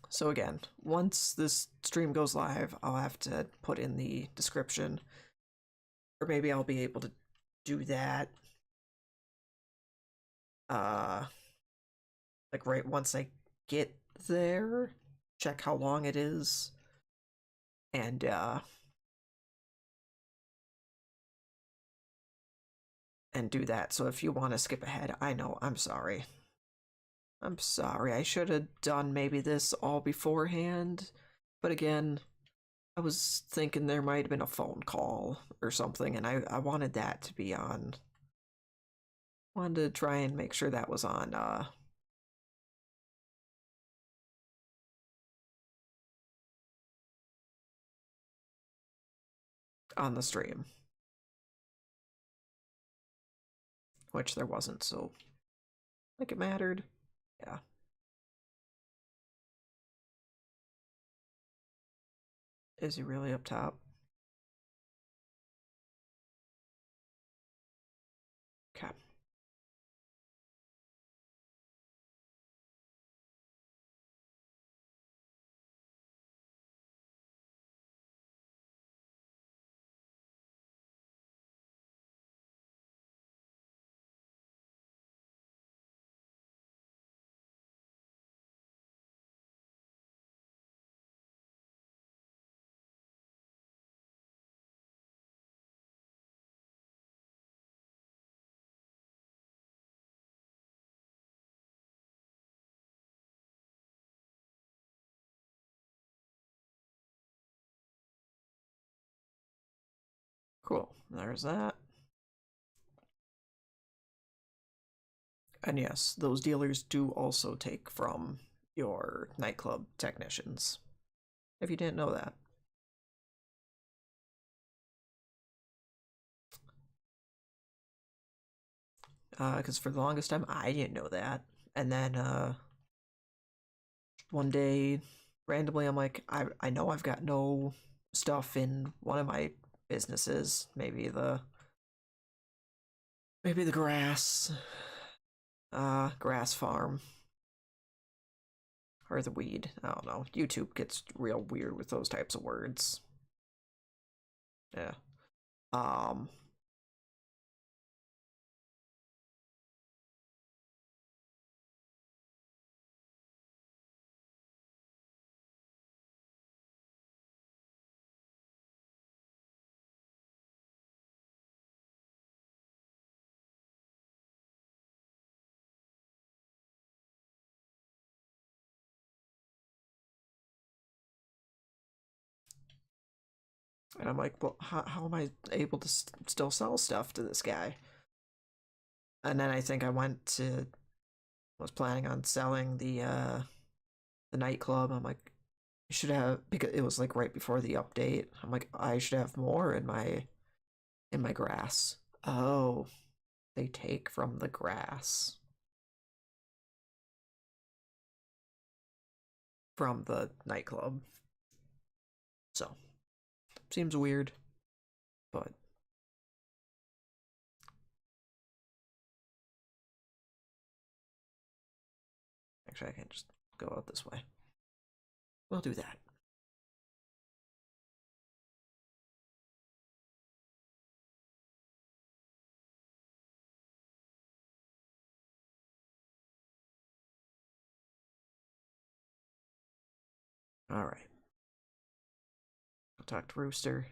Speaker 1: So again, once this stream goes live, I'll have to put in the description, or maybe I'll be able to do that uh like right once I get there, check how long it is, and do that. So if you want to skip ahead, I know, I'm sorry. I'm sorry. I should have done maybe this all beforehand. But again, I was thinking there might have been a phone call or something, and I wanted that to be on. Wanted to try and make sure that was on the stream, which there wasn't, so like it mattered. Yeah. Is he really up top? Okay. Cool. There's that. And yes, those dealers do also take from your nightclub technicians. If you didn't know that. Because for the longest time, I didn't know that. And then one day, randomly, I'm like, I know I've got no stuff in one of my businesses. Maybe the grass farm or the weed. I don't know. YouTube gets real weird with those types of words. Yeah. Um. And I'm like, well, how am I able to still sell stuff to this guy? And then I think I was planning on selling the nightclub. I'm like, I should have, because it was like right before the update. I'm like, I should have more in my grass. Oh, they take from the grass from the nightclub. So seems weird, but actually I can just go out this way. We'll do that. All right. I'll talk to Rooster.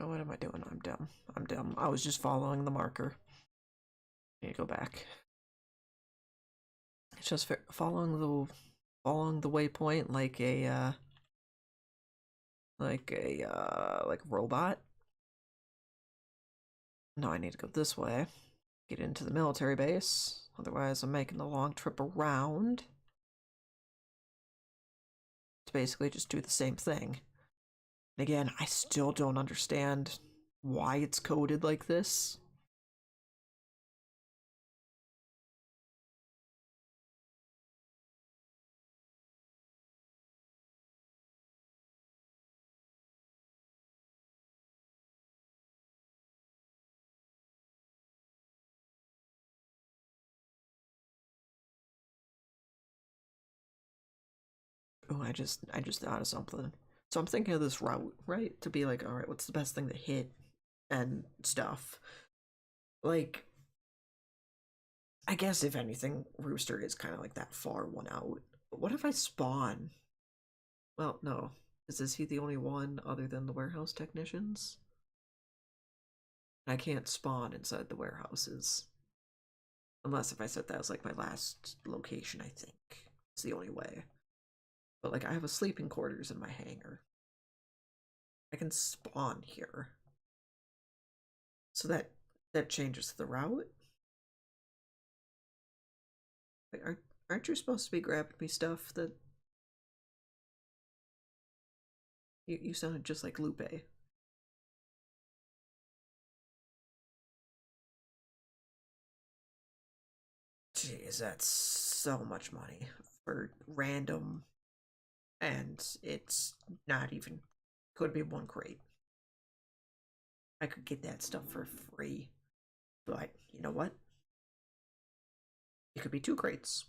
Speaker 1: Oh, what am I doing? I'm dumb. I'm dumb. I was just following the marker. I need to go back. It's just following the waypoint like a robot. No, I need to go this way. Get into the military base. Otherwise, I'm making a long trip around to basically just do the same thing. And again, I still don't understand why it's coded like this. Oh, I just thought of something. So I'm thinking of this route, right? To be like, all right, what's the best thing to hit and stuff. Like, I guess if anything, Rooster is kind of like that far one out. But what if I spawn? Well, no. Is he the only one other than the warehouse technicians? I can't spawn inside the warehouses. Unless if I said that was like my last location, I think. It's the only way. But like I have a sleeping quarters in my hangar. I can spawn here. So that changes the route. Like, aren't you supposed to be grabbing me stuff that you sounded just like Lupe. Jeez, that's so much money for random, and it's not even, could be one crate. I could get that stuff for free, but you know what? It could be two crates.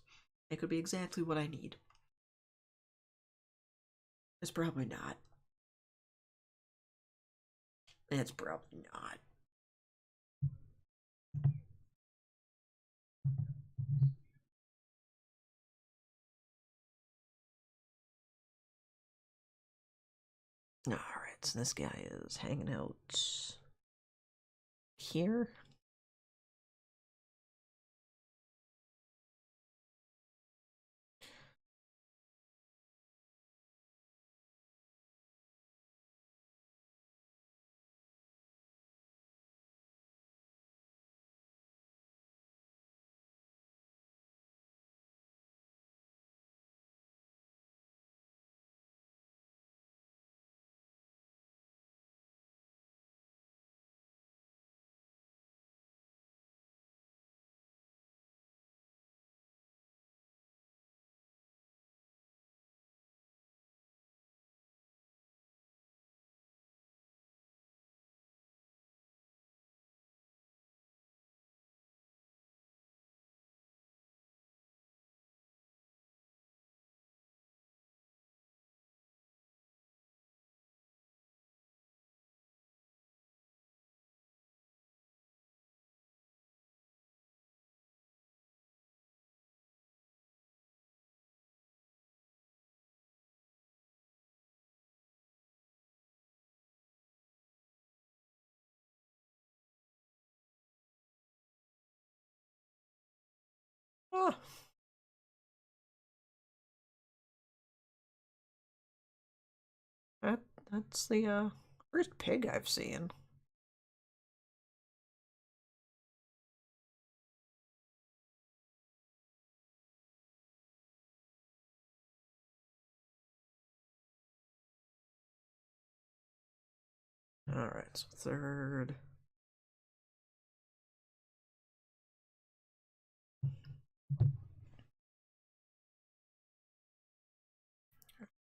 Speaker 1: It could be exactly what I need. It's probably not. It's probably not. Alright, so this guy is hanging out here. Oh, that that's the first pig I've seen. Alright, so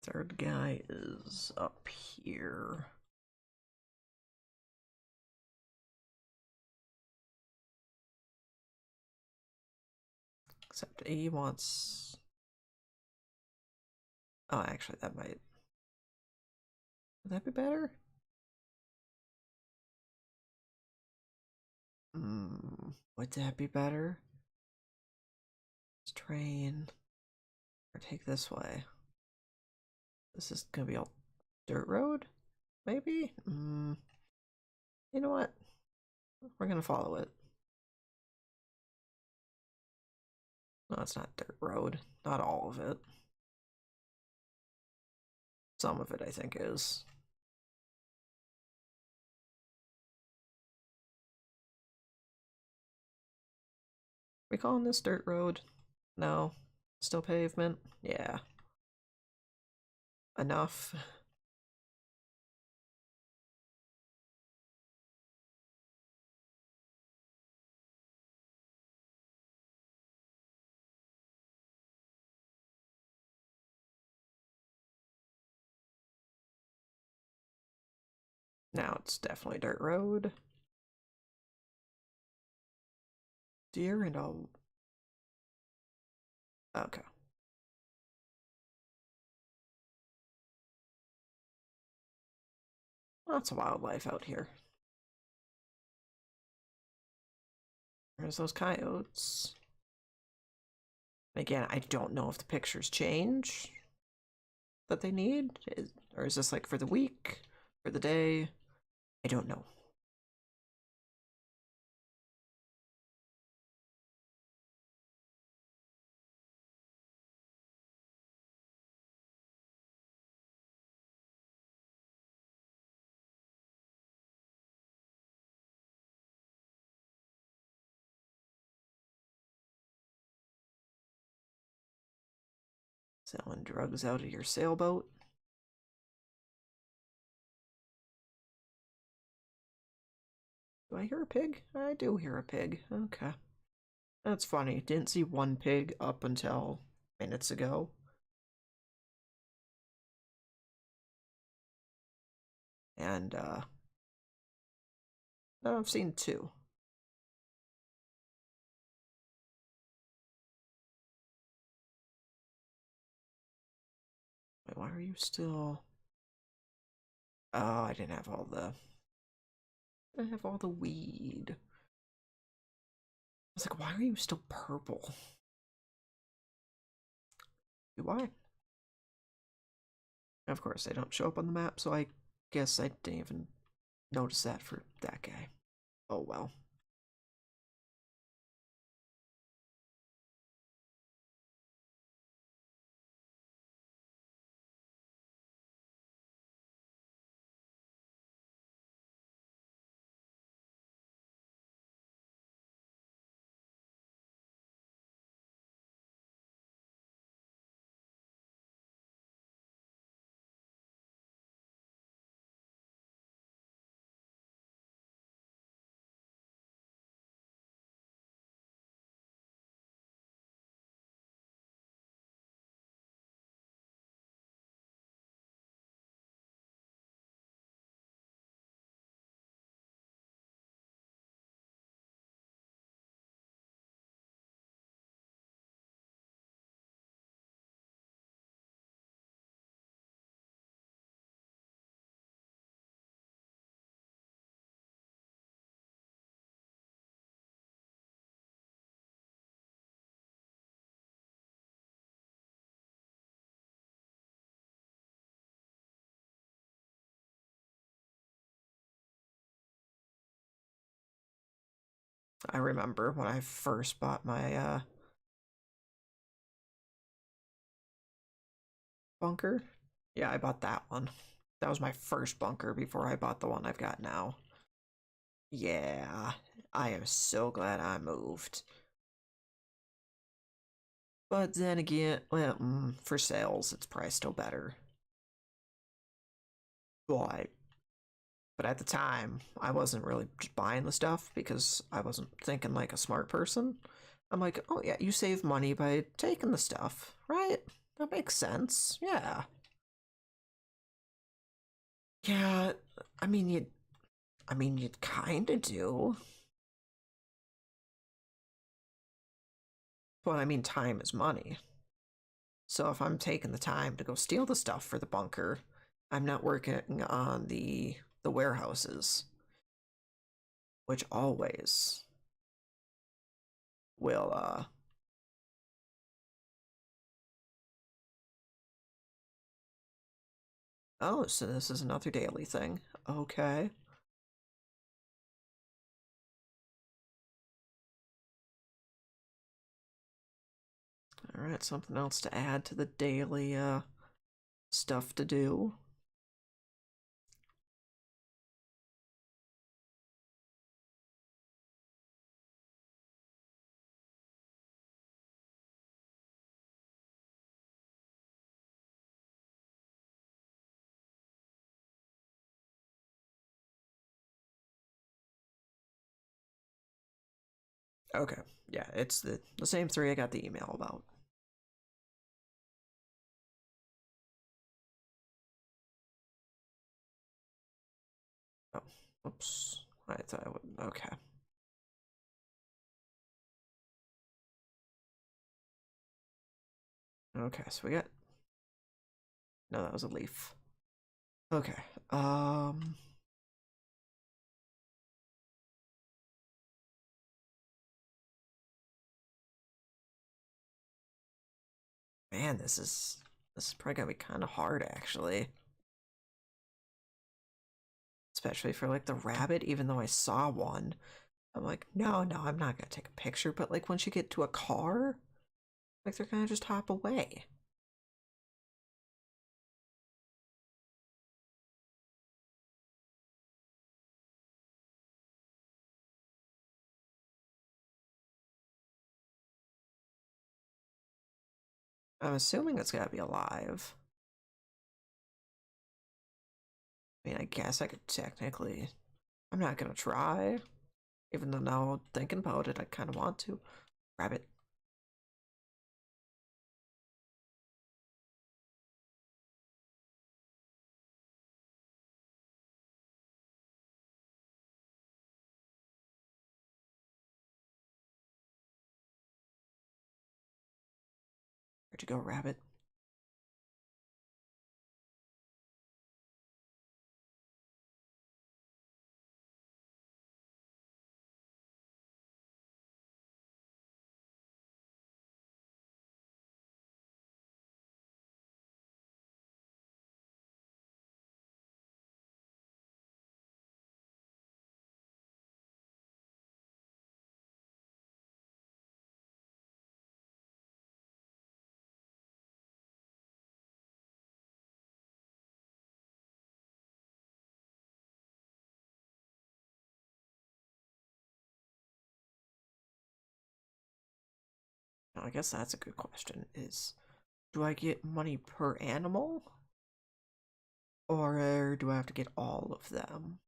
Speaker 1: third guy is up here. Except he wants. Oh, actually, that might. Would that be better? Would that be better? Let's train. Or take this way. This is gonna be all dirt road? Maybe? You know what? We're gonna follow it. No, it's not dirt road. Not all of it. Some of it, I think, is. We calling this dirt road? No. Still pavement? Yeah. Enough. Now it's definitely dirt road. Deer and all. Okay. Lots of wildlife out here. There's those coyotes. Again, I don't know if the pictures change that they need, or is this like for the week, for the day? I don't know. Selling drugs out of your sailboat. Do I hear a pig? I do hear a pig. Okay. That's funny. Didn't see one pig up until minutes ago. And now I've seen two. Wait, why are you still... Oh, I didn't have all the... I have all the weed. I was like, why are you still purple? Why? Of course, they don't show up on the map, so I guess I didn't even notice that for that guy. Oh well. I remember when I first bought my bunker. Yeah, I bought that one. That was my first bunker before I bought the one I've got now. Yeah, I am so glad I moved. But then again, well, for sales, it's probably still better. But at the time, I wasn't really just buying the stuff because I wasn't thinking like a smart person. I'm like, oh yeah, you save money by taking the stuff, right? That makes sense. Yeah. Yeah, I mean you kind of do. But I mean time is money. So if I'm taking the time to go steal the stuff for the bunker, I'm not working on the warehouses, which always will oh, so this is another daily thing. Okay. Alright, something else to add to the daily stuff to do. Okay, yeah, it's the same three I got the email about. Oh, oops. I thought I would. Okay. Okay, so we got. No, that was a leaf. Okay. Man, this is probably gonna be kind of hard actually, especially for like the rabbit. Even though I saw one, I'm like, no, no, I'm not gonna take a picture. But like once you get to a car, like they're gonna just hop away. I'm assuming it's gotta be alive. I mean, I guess I could technically. I'm not gonna try, even though now thinking about it, I kind of want to. Rabbit. Where'd you go, rabbit? Now, I guess that's a good question. Is do I get money per animal, or do I have to get all of them?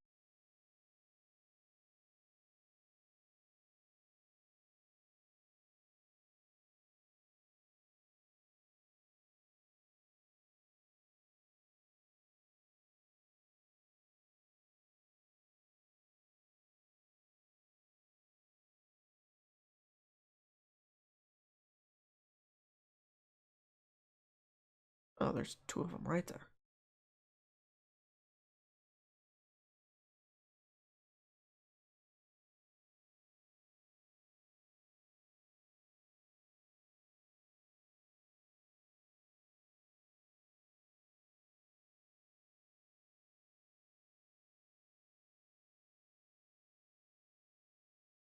Speaker 1: Oh, there's two of them right there.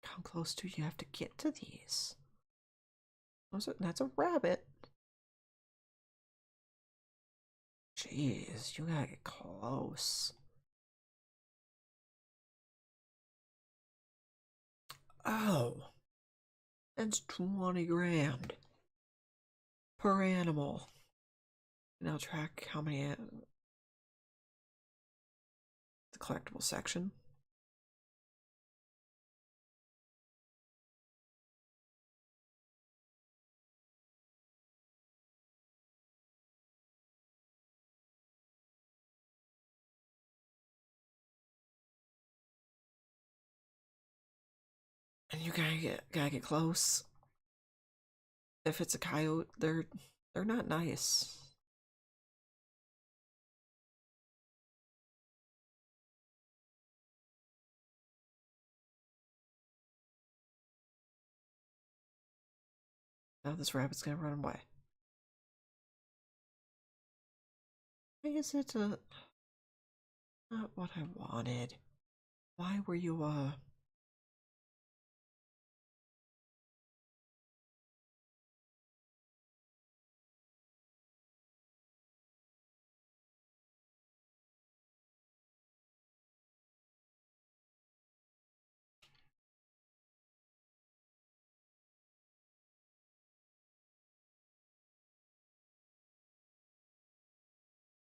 Speaker 1: How close do you have to get to these? That's a rabbit. Jeez, you gotta get close. Oh, that's 20 grand per animal. And I'll track how many the collectible section. And you gotta get close. If it's a coyote, they're not nice. Now this rabbit's gonna run away. Why is it not what I wanted? Why were you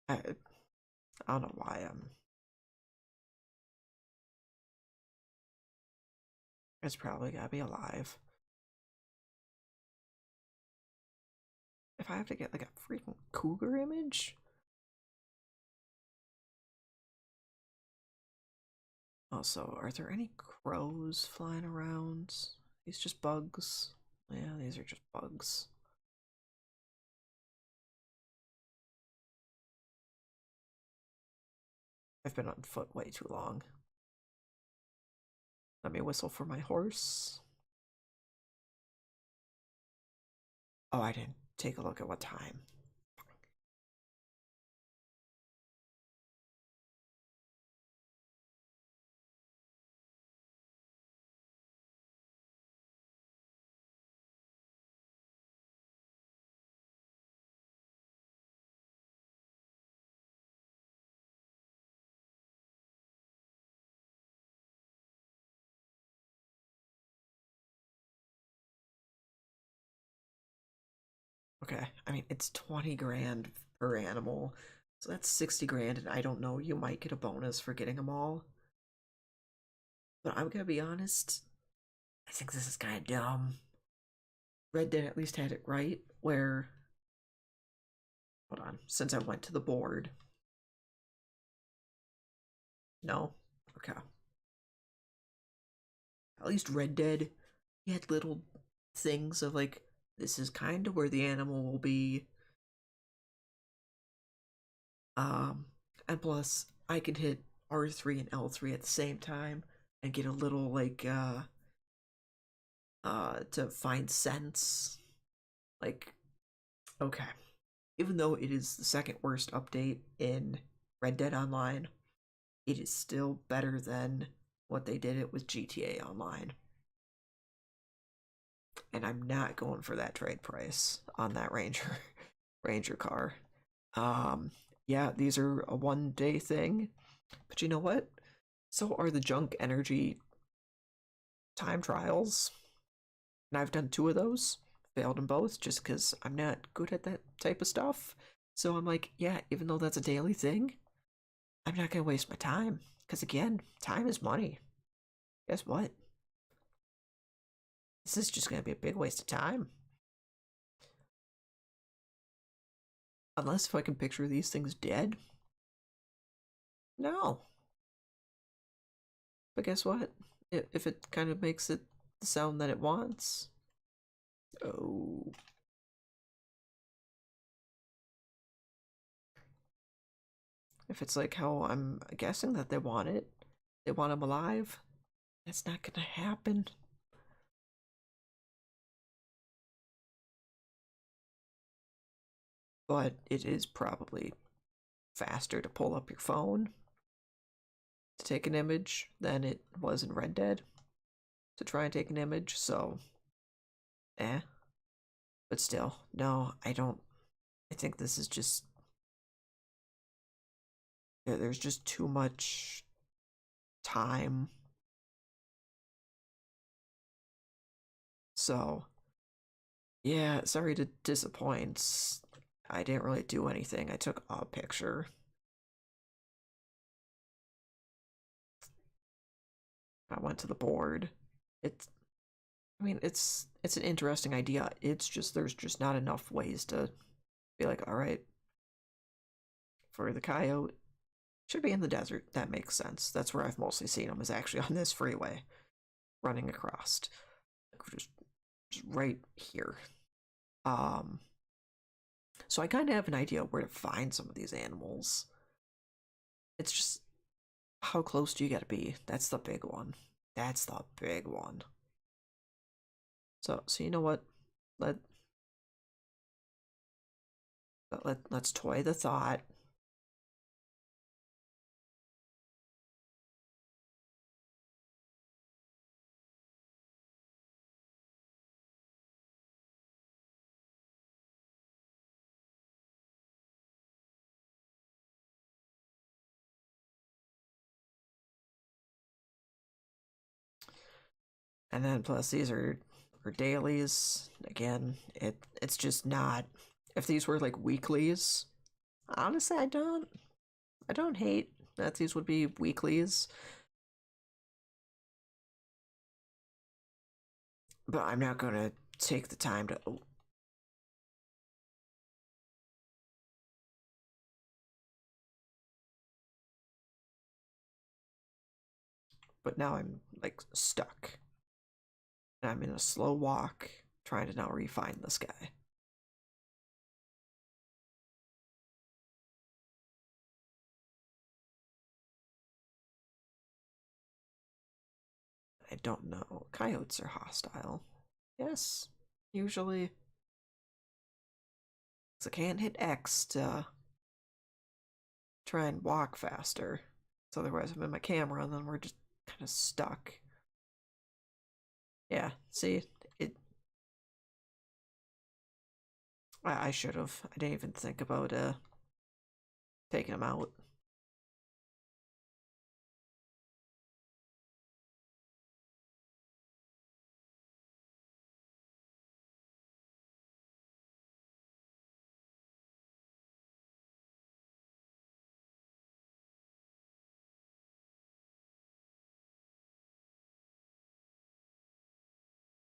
Speaker 1: I don't know why I'm. It's probably gotta be alive. If I have to get like a freaking cougar image. Also, are there any crows flying around? These just bugs. Yeah, these are just bugs. I've been on foot way too long. Let me whistle for my horse. Oh, I didn't take a look at what time. Okay, I mean, it's 20 grand per animal. So that's 60 grand, and I don't know, you might get a bonus for getting them all. But I'm gonna be honest, I think this is kind of dumb. Red Dead at least had it right, where. Hold on, since I went to the board. No? Okay. At least Red Dead, he had little things of like, this is kind of where the animal will be. Um, and plus, I can hit R3 and L3 at the same time and get a little like to find sense. Like, okay. Even though it is the second worst update in Red Dead Online, it is still better than what they did it with GTA Online. And I'm not going for that trade price on that Ranger Ranger car. Um yeah, these are a 1 day thing. But you know what? So are the junk energy time trials. And I've done 2 of those, failed in both just because I'm not good at that type of stuff. So I'm like, yeah, even though that's a daily thing, I'm not going to waste my time. Because again, time is money. Guess what? This is just going to be a big waste of time. Unless if I can picture these things dead. No. But guess what? If it kind of makes it the sound that it wants. Oh. If it's like how I'm guessing that they want it, they want them alive, that's not gonna happen. But it is probably faster to pull up your phone to take an image than it was in Red Dead to try and take an image, so eh. But still, no, I don't. I think this is just. There's just too much time. So, yeah, sorry to disappoint. I didn't really do anything. I took a picture. I went to the board. It's I mean, it's an interesting idea. It's just there's just not enough ways to be like, all right, for the coyote, should be in the desert. That makes sense. That's where I've mostly seen them is actually on this freeway, running across, just right here. Um, so I kind of have an idea where to find some of these animals. It's just how close do you got to be? That's the big one. That's the big one. So you know what? Let let's toy the thought. And then plus these are dailies. Again, it's just not. If these were like weeklies, Honestly, I don't hate that these would be weeklies, but I'm not gonna take the time to. Oh, but now I'm like stuck. And I'm in a slow walk trying to now refine this guy. I don't know. Coyotes are hostile. Yes, usually. So I can't hit X to try and walk faster. So otherwise I'm in my camera and then we're just kind of stuck. Yeah, see, it. I should have. I didn't even think about taking him out.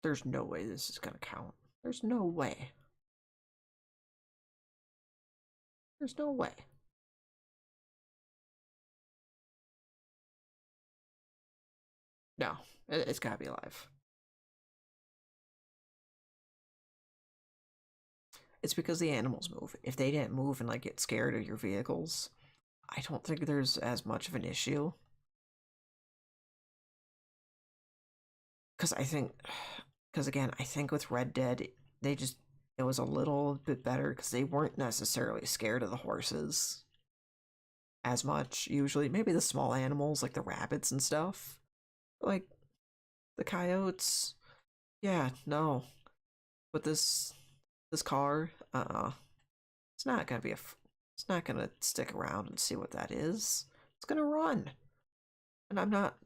Speaker 1: There's no way this is gonna count. There's no way. There's no way. No, it's gotta be alive. It's because the animals move. If they didn't move and like get scared of your vehicles, I don't think there's as much of an issue. Because I think, because again, I think with Red Dead, they just, it was a little bit better because they weren't necessarily scared of the horses as much, usually. Maybe the small animals like the rabbits and stuff. Like the coyotes. Yeah, no. But this car, it's not gonna be it's not gonna stick around and see what that is. It's gonna run. And I'm not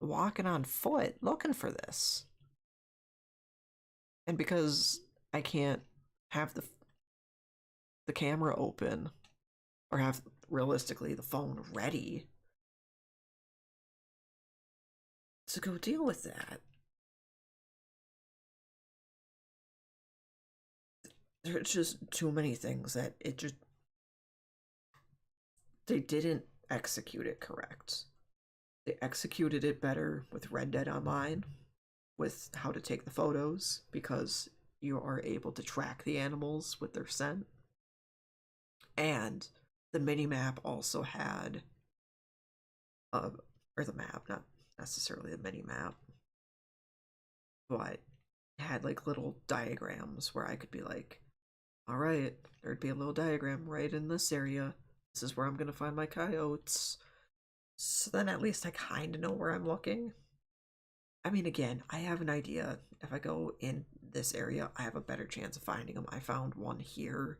Speaker 1: walking on foot looking for this. And because I can't have the camera open or have realistically the phone ready to go deal with that, there's just too many things that it just they didn't execute it correct. They executed it better with Red Dead Online, with how to take the photos, because you are able to track the animals with their scent. And the mini map also had, uh, or the map, not necessarily the mini map, but had like little diagrams where I could be like, all right, there'd be a little diagram right in this area. This is where I'm gonna find my coyotes. So then at least I kind of know where I'm looking. I mean, again, I have an idea. If I go in this area, I have a better chance of finding them. I found one here,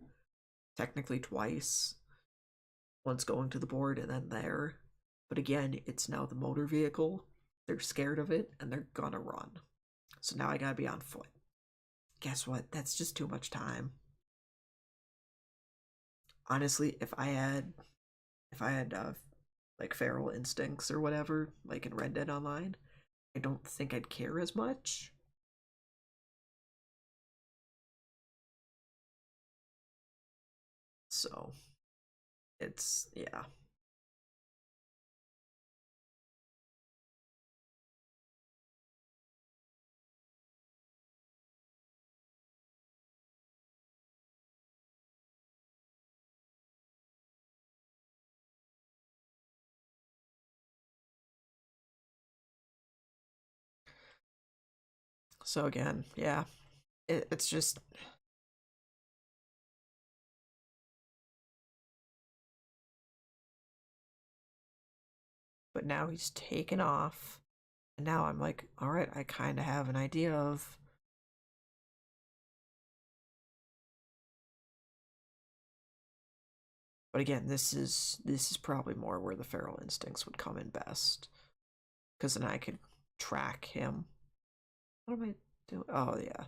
Speaker 1: technically twice. Once going to the board and then there. But again, it's now the motor vehicle. They're scared of it and they're gonna run. So now I gotta be on foot. Guess what? That's just too much time. Honestly, if I had like feral instincts or whatever, like in Red Dead Online, I don't think I'd care as much. So it's yeah. So again, yeah, it's just. But now he's taken off, and now I'm like, all right, I kind of have an idea of. But again, this is probably more where the feral instincts would come in best, because then I could track him. What am I doing? Oh yeah,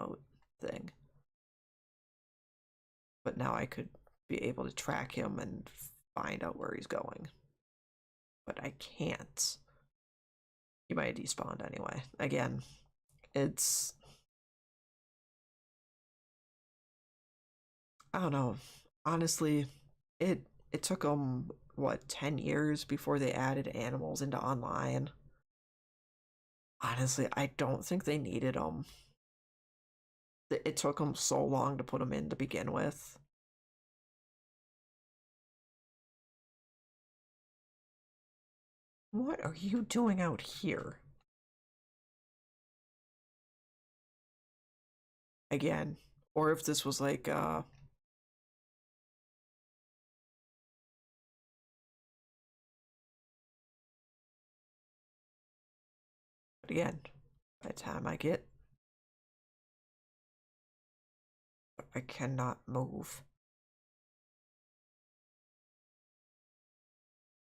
Speaker 1: emote thing. But now I could be able to track him and find out where he's going. But I can't. He might have despawned anyway. Again, it's, I don't know. Honestly, it took them what, 10 years before they added animals into online. Honestly, I don't think they needed them. It took them so long to put them in to begin with. What are you doing out here? Again, or if this was like but again, by the time I cannot move.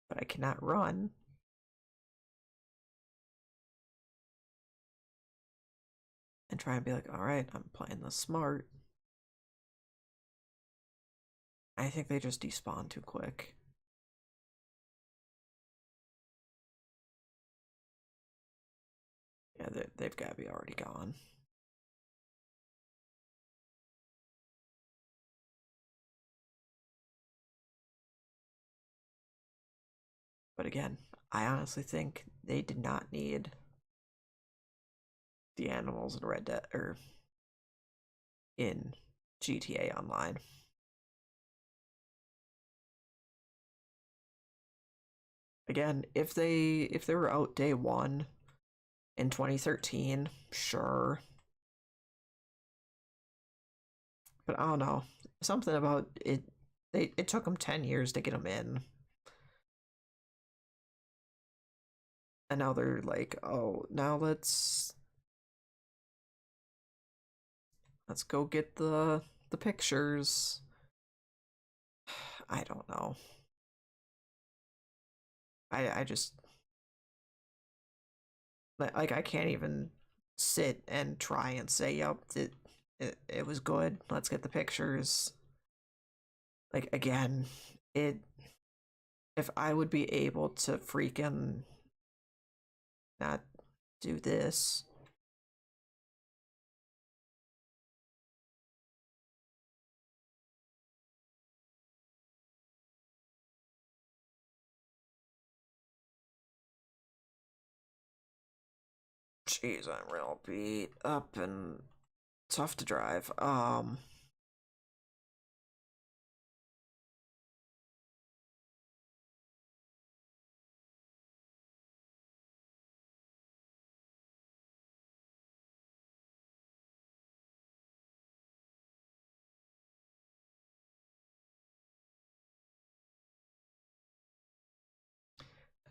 Speaker 1: But I cannot run. And try and be like, all right, I'm playing this smart. I think they just despawn too quick. Yeah, they've got to be already gone. But again, I honestly think they did not need the animals in Red Dead or in GTA Online. Again, if they were out day one in 2013, sure. But I don't know. Something about it. It took them 10 years to get them in, and now they're like, oh, now let's go get the pictures. I don't know. I just like I can't even sit and try and say, yep, it was good. Let's get the pictures. Like again, it if I would be able to freaking not do this. Jeez, I'm real beat up and tough to drive.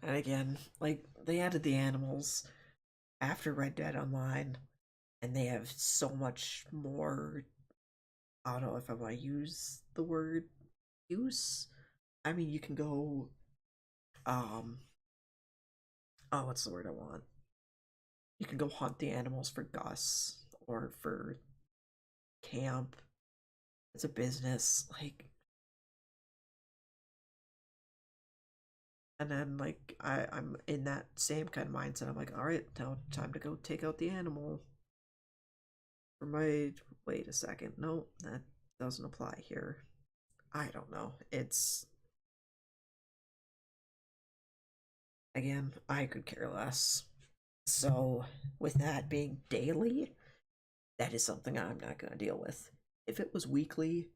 Speaker 1: And again, like they added the animals after Red Dead Online, and they have so much more. I don't know if I want to use the word use. I mean, you can go. Um. Oh, what's the word I want? You can go hunt the animals for Gus or for camp. It's a business, like, and then like I'm in that same kind of mindset. I'm like, all right, now time to go take out the animal for my. Wait a second, no, that doesn't apply here. I don't know. It's again, I could care less. So with that being daily, that is something I'm not gonna deal with. If it was weekly,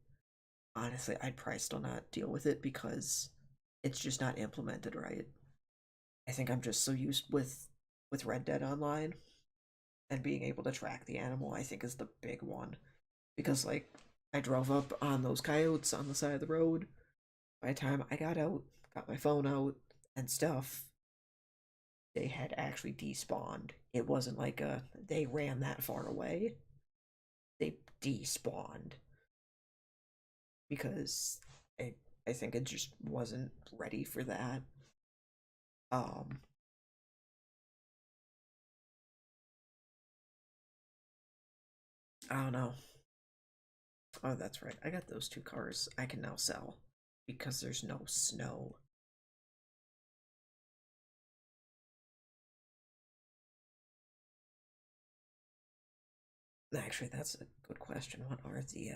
Speaker 1: honestly, I'd probably still not deal with it because it's just not implemented right. I think I'm just so used with Red Dead Online and being able to track the animal, I think is the big one. Because like I drove up on those coyotes on the side of the road. By the time I got out, got my phone out and stuff, they had actually despawned. It wasn't like they ran that far away. They despawned because I think it just wasn't ready for that. Um I don't know. Oh, that's right. I got those two cars I can now sell because there's no snow. Actually, that's a good question. What are the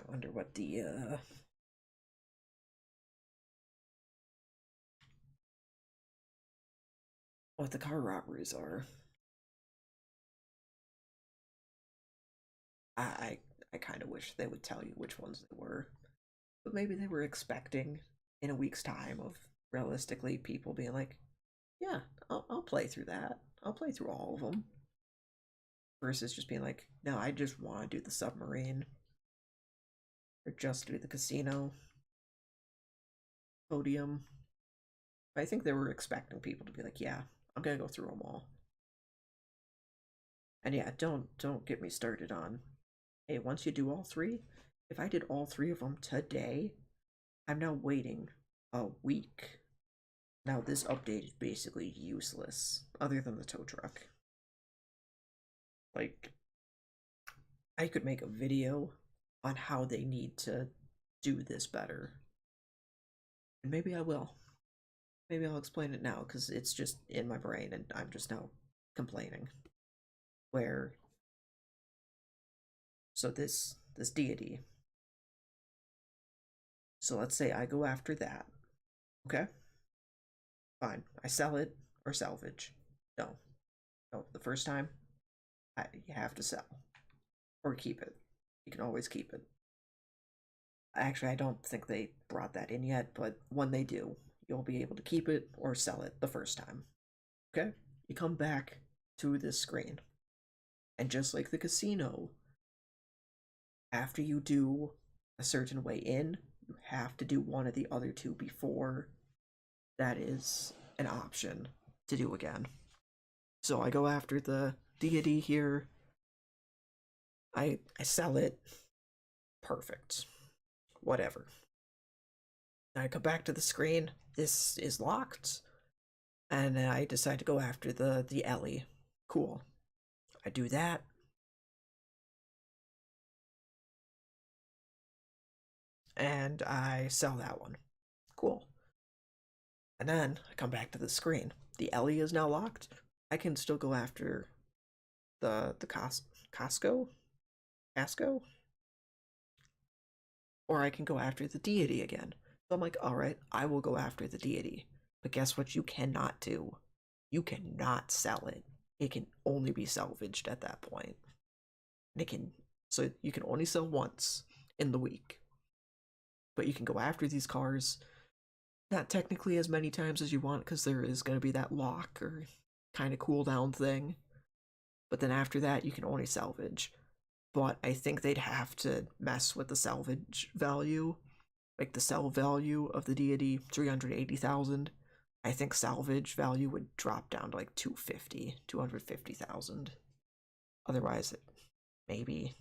Speaker 1: I wonder what the car robberies are. I I kind of wish they would tell you which ones they were, but maybe they were expecting in a week's time of realistically people being like, yeah, I'll play through that. I'll play through all of them. Versus just being like, no, I just want to do the submarine or just do the casino podium. I think they were expecting people to be like, yeah, I'm gonna go through them all. And yeah, don't get me started on, hey, once you do all three, if I did all three of them today, I'm now waiting a week. Now this update is basically useless, other than the tow truck. Like, I could make a video on how they need to do this better. And maybe I will. Maybe I'll explain it now, because it's just in my brain and I'm just now complaining. Where, so this deity. So let's say I go after that. Okay? Fine. I sell it or salvage. No. No, the first time, you have to sell. Or keep it. You can always keep it. Actually, I don't think they brought that in yet, but when they do, you'll be able to keep it or sell it the first time. Okay? You come back to this screen. And just like the casino, after you do a certain way in, you have to do one of the other two before that is an option to do again. So I go after the deity here. I sell it. Perfect. Whatever. I come back to the screen. This is locked. And I decide to go after the Ellie. Cool. I do that. And I sell that one. Cool. And then I come back to the screen. The Ellie is now locked. I can still go after the Costco? Casco? Or I can go after the deity again. So I'm like, alright, I will go after the deity. But guess what you cannot do? You cannot sell it. It can only be salvaged at that point. And it can, so you can only sell once in the week. But you can go after these cars, not technically as many times as you want, because there is going to be that lock or kind of cooldown thing. But then after that, you can only salvage. But I think they'd have to mess with the salvage value, like the sell value of the deity, 380,000. I think salvage value would drop down to like 250,000. Otherwise, maybe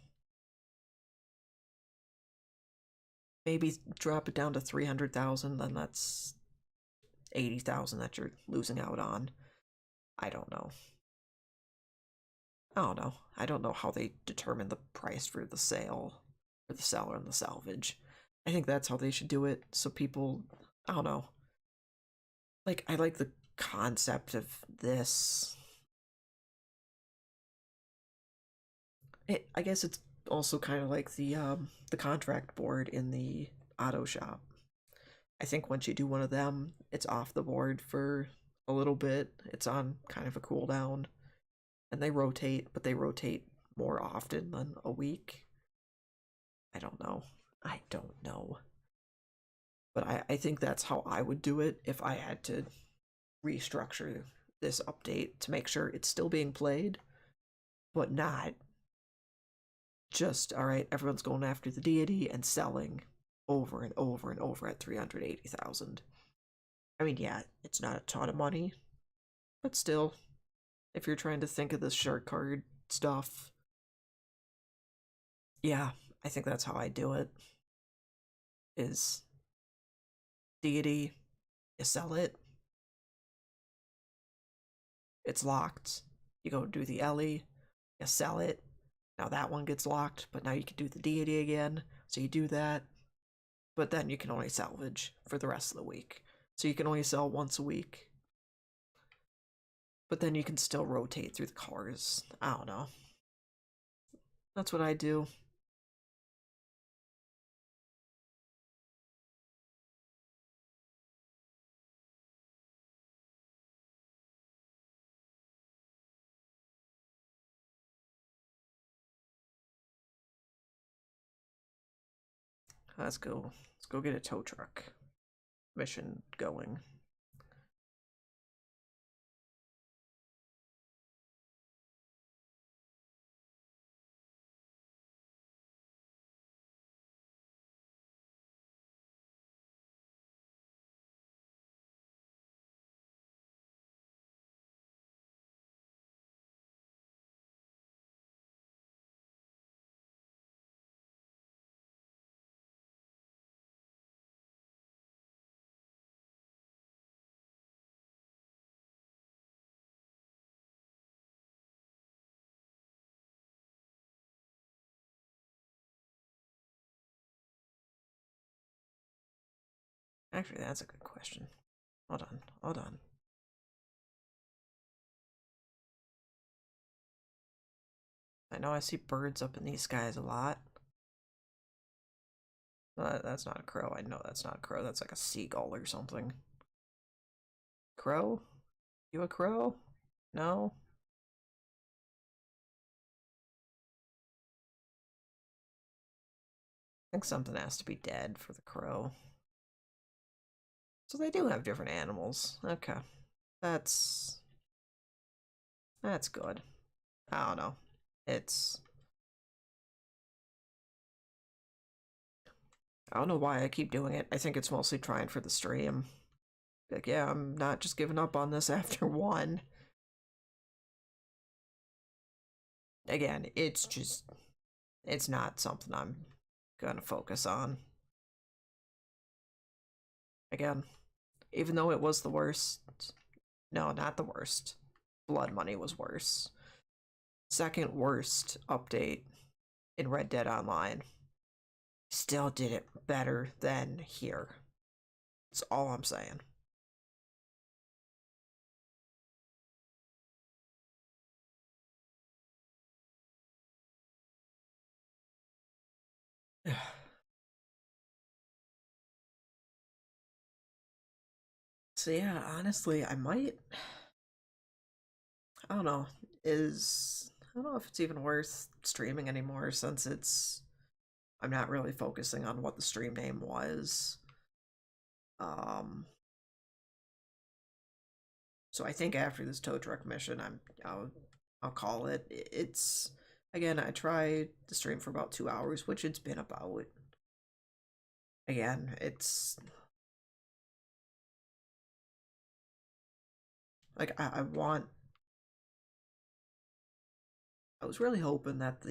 Speaker 1: drop it down to 300,000. Then that's 80,000 that you're losing out on. I don't know. I don't know. I don't know how they determine the price for the sale, for the seller and the salvage. I think that's how they should do it. So people, I don't know. Like, I like the concept of this. I guess it's also kind of like the contract board in the auto shop. I think once you do one of them, it's off the board for a little bit. It's on kind of a cooldown, and they rotate, but they rotate more often than a week. I don't know. I don't know. But I think that's how I would do it if I had to restructure this update to make sure it's still being played, but not just, alright, everyone's going after the deity and selling over and over and over at 380,000. I mean, yeah, it's not a ton of money, but still, if you're trying to think of the shark card stuff, yeah, I think that's how I do it. Is deity, you sell it, it's locked. You go do the Ellie, you sell it. Now that one gets locked, but now you can do the deity again. So you do that, but then you can only salvage for the rest of the week. So you can only sell once a week. But then you can still rotate through the cars. I don't know. That's what I do. Let's go. Let's go get a tow truck mission going. Actually, that's a good question. Hold on, hold on. I know I see birds up in these skies a lot. That's not a crow. I know that's not a crow. That's like a seagull or something. Crow? You a crow? No? I think something has to be dead for the crow. So they do have different animals. Okay. That's good. I don't know. It's I don't know why I keep doing it. I think it's mostly trying for the stream. Like, yeah, I'm not just giving up on this after one. Again, it's not something I'm gonna focus on. Again, even though it was the worst. No, not the worst. Blood Money was worse. Second worst update in Red Dead Online. Still did it better than here. That's all I'm saying. So yeah, honestly, I might. I don't know. I don't know if it's even worth streaming anymore since I'm not really focusing on what the stream name was. Um. So I think after this tow truck mission, I'll call it. It's again. I tried to stream for about 2 hours, which it's been about. Again, it's like I was really hoping that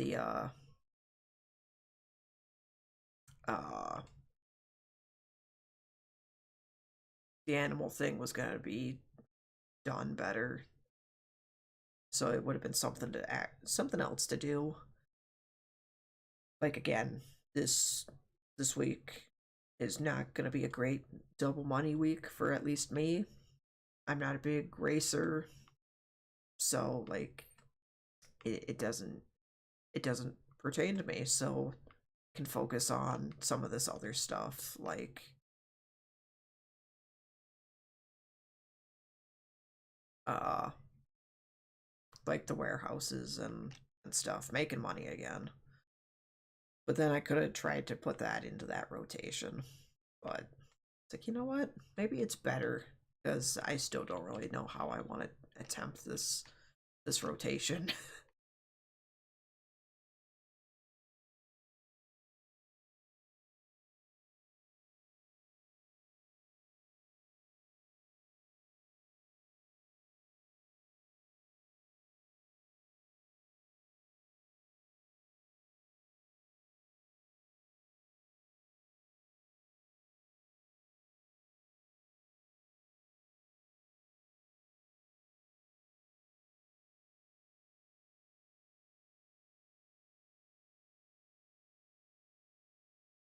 Speaker 1: uh the animal thing was gonna be done better, so it would have been something else to do. Like again, this week is not gonna be a great double money week for at least me. I'm not a big racer, so like it doesn't pertain to me. So I can focus on some of this other stuff uh like the warehouses and stuff, making money again. But then I could have tried to put that into that rotation. But it's like, you know what? Maybe it's better because I still don't really know how I want to attempt this rotation.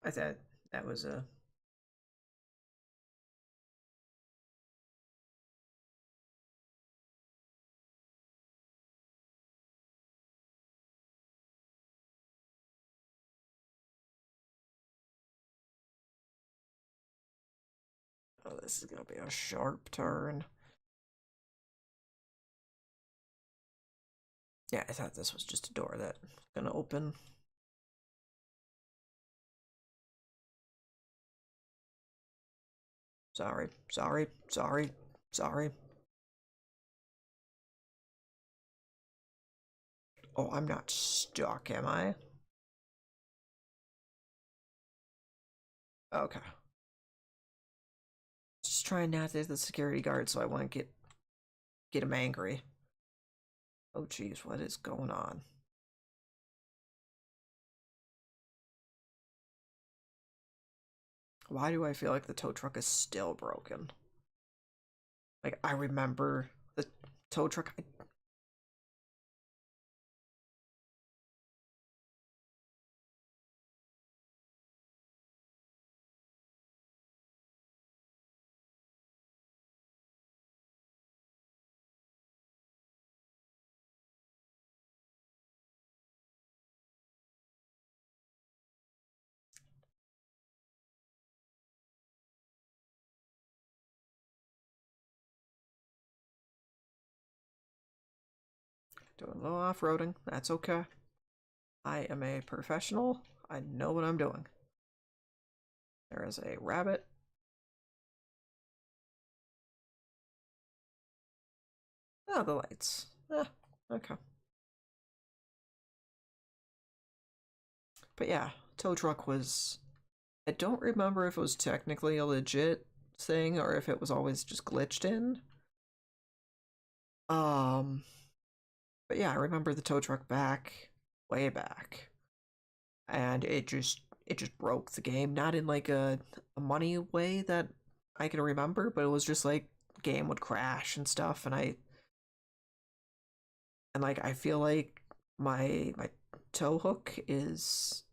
Speaker 1: I thought that was a. Oh, this is gonna be a sharp turn. Yeah, I thought this was just a door that was gonna open. Sorry, sorry, sorry, sorry. Oh, I'm not stuck, am I? Okay. Just trying not to hit the security guard so I won't get him angry. Oh, jeez, what is going on? Why do I feel like the tow truck is still broken? Like, I remember the tow truck. Doing a little off-roading. That's okay. I am a professional. I know what I'm doing. There is a rabbit. Oh, the lights. Okay. But yeah, tow truck was. I don't remember if it was technically a legit thing or if it was always just glitched in. Um, but yeah, I remember the tow truck back, way back, and it just broke the game. Not in like a money way that I can remember, but it was just like game would crash and stuff, and I feel like my tow hook is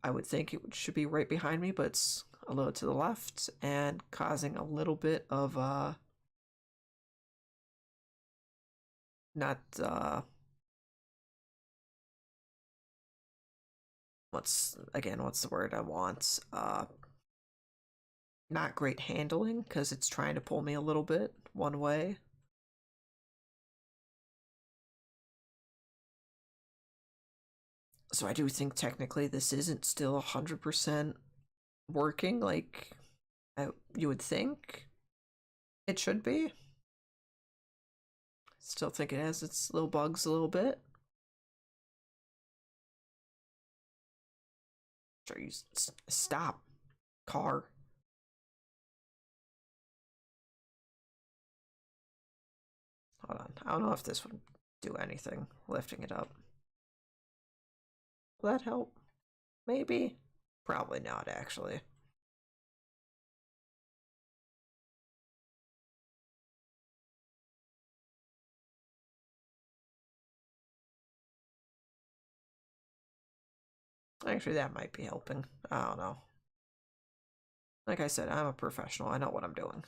Speaker 1: I would think it should be right behind me, but it's a little to the left and causing a little bit of not what's the word I want? Not great handling because it's trying to pull me a little bit one way. So I do think technically this isn't still 100% working like you would think it should be. Still think it has its little bugs a little bit. Sure, you stop, car. Hold on. I don't know if this would do anything, lifting it up. Will that help? Maybe? Probably not, actually. Actually, that might be helping. I don't know. Like I said, I'm a professional. I know what I'm doing.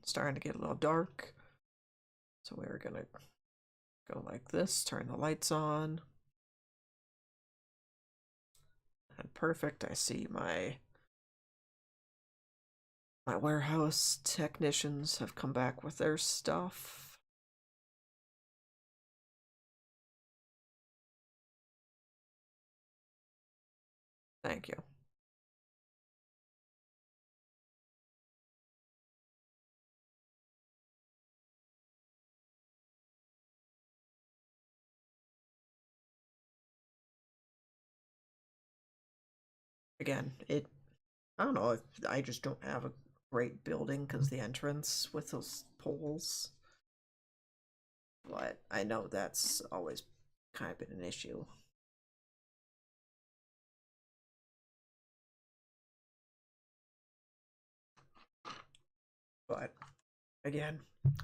Speaker 1: starting to get a little dark. So we're gonna go like this, turn the lights on. And perfect, I see my warehouse technicians have come back with their stuff. Thank you. Again, I don't know if I just don't have a great building because the entrance with those poles. But I know that's always kind of been an issue. But again,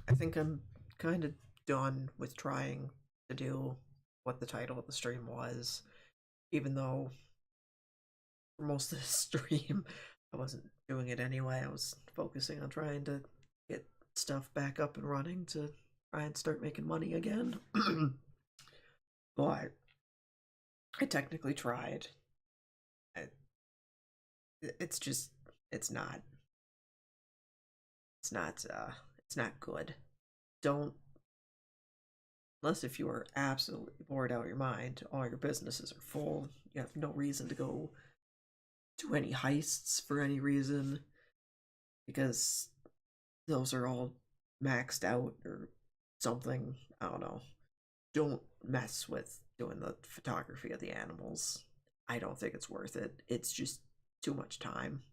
Speaker 1: I think I'm kind of done with trying to do what the title of the stream was, even though for most of the stream I wasn't doing it anyway. I was focusing on trying to get stuff back up and running to try and start making money again. But I technically tried. It's just it's not it's not good. Don't, unless if you are absolutely bored out of your mind, all your businesses are full, you have no reason to go do any heists for any reason because those are all maxed out or something. I don't know. Don't mess with doing the photography of the animals. I don't think it's worth it. It's just too much time.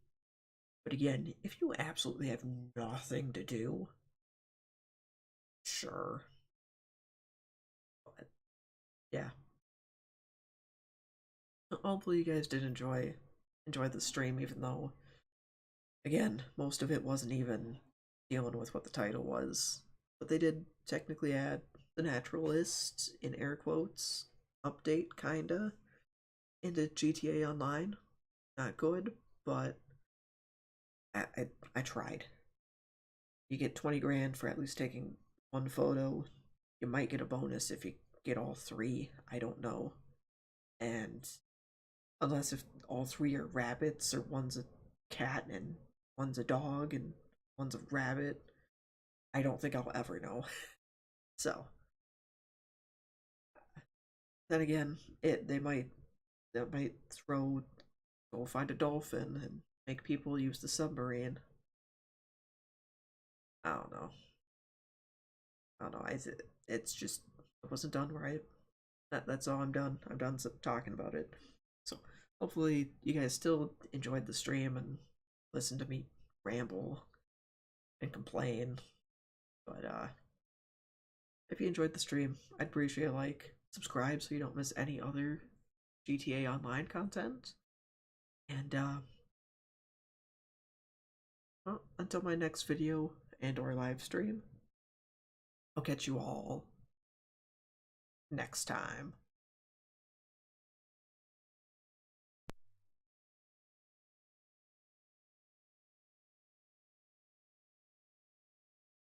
Speaker 1: But again, if you absolutely have nothing to do, sure. But yeah. Hopefully you guys did enjoy the stream, even though again, most of it wasn't even dealing with what the title was. But they did technically add the Naturalist, in air quotes, update kinda into GTA Online. Not good, but I tried. You get 20 grand for at least taking one photo. You might get a bonus if you get all three. I don't know. And unless if all three are rabbits or one's a cat and one's a dog and one's a rabbit, I don't think I'll ever know. So then again, they might throw go find a dolphin and make people use the submarine. I don't know. I don't know. It's just it wasn't done right. That's all. I'm done. I'm done talking about it. So hopefully you guys still enjoyed the stream and listened to me ramble and complain. But if you enjoyed the stream, I'd appreciate a like, subscribe so you don't miss any other GTA Online content. And well, until my next video and or live stream, I'll catch you all next time.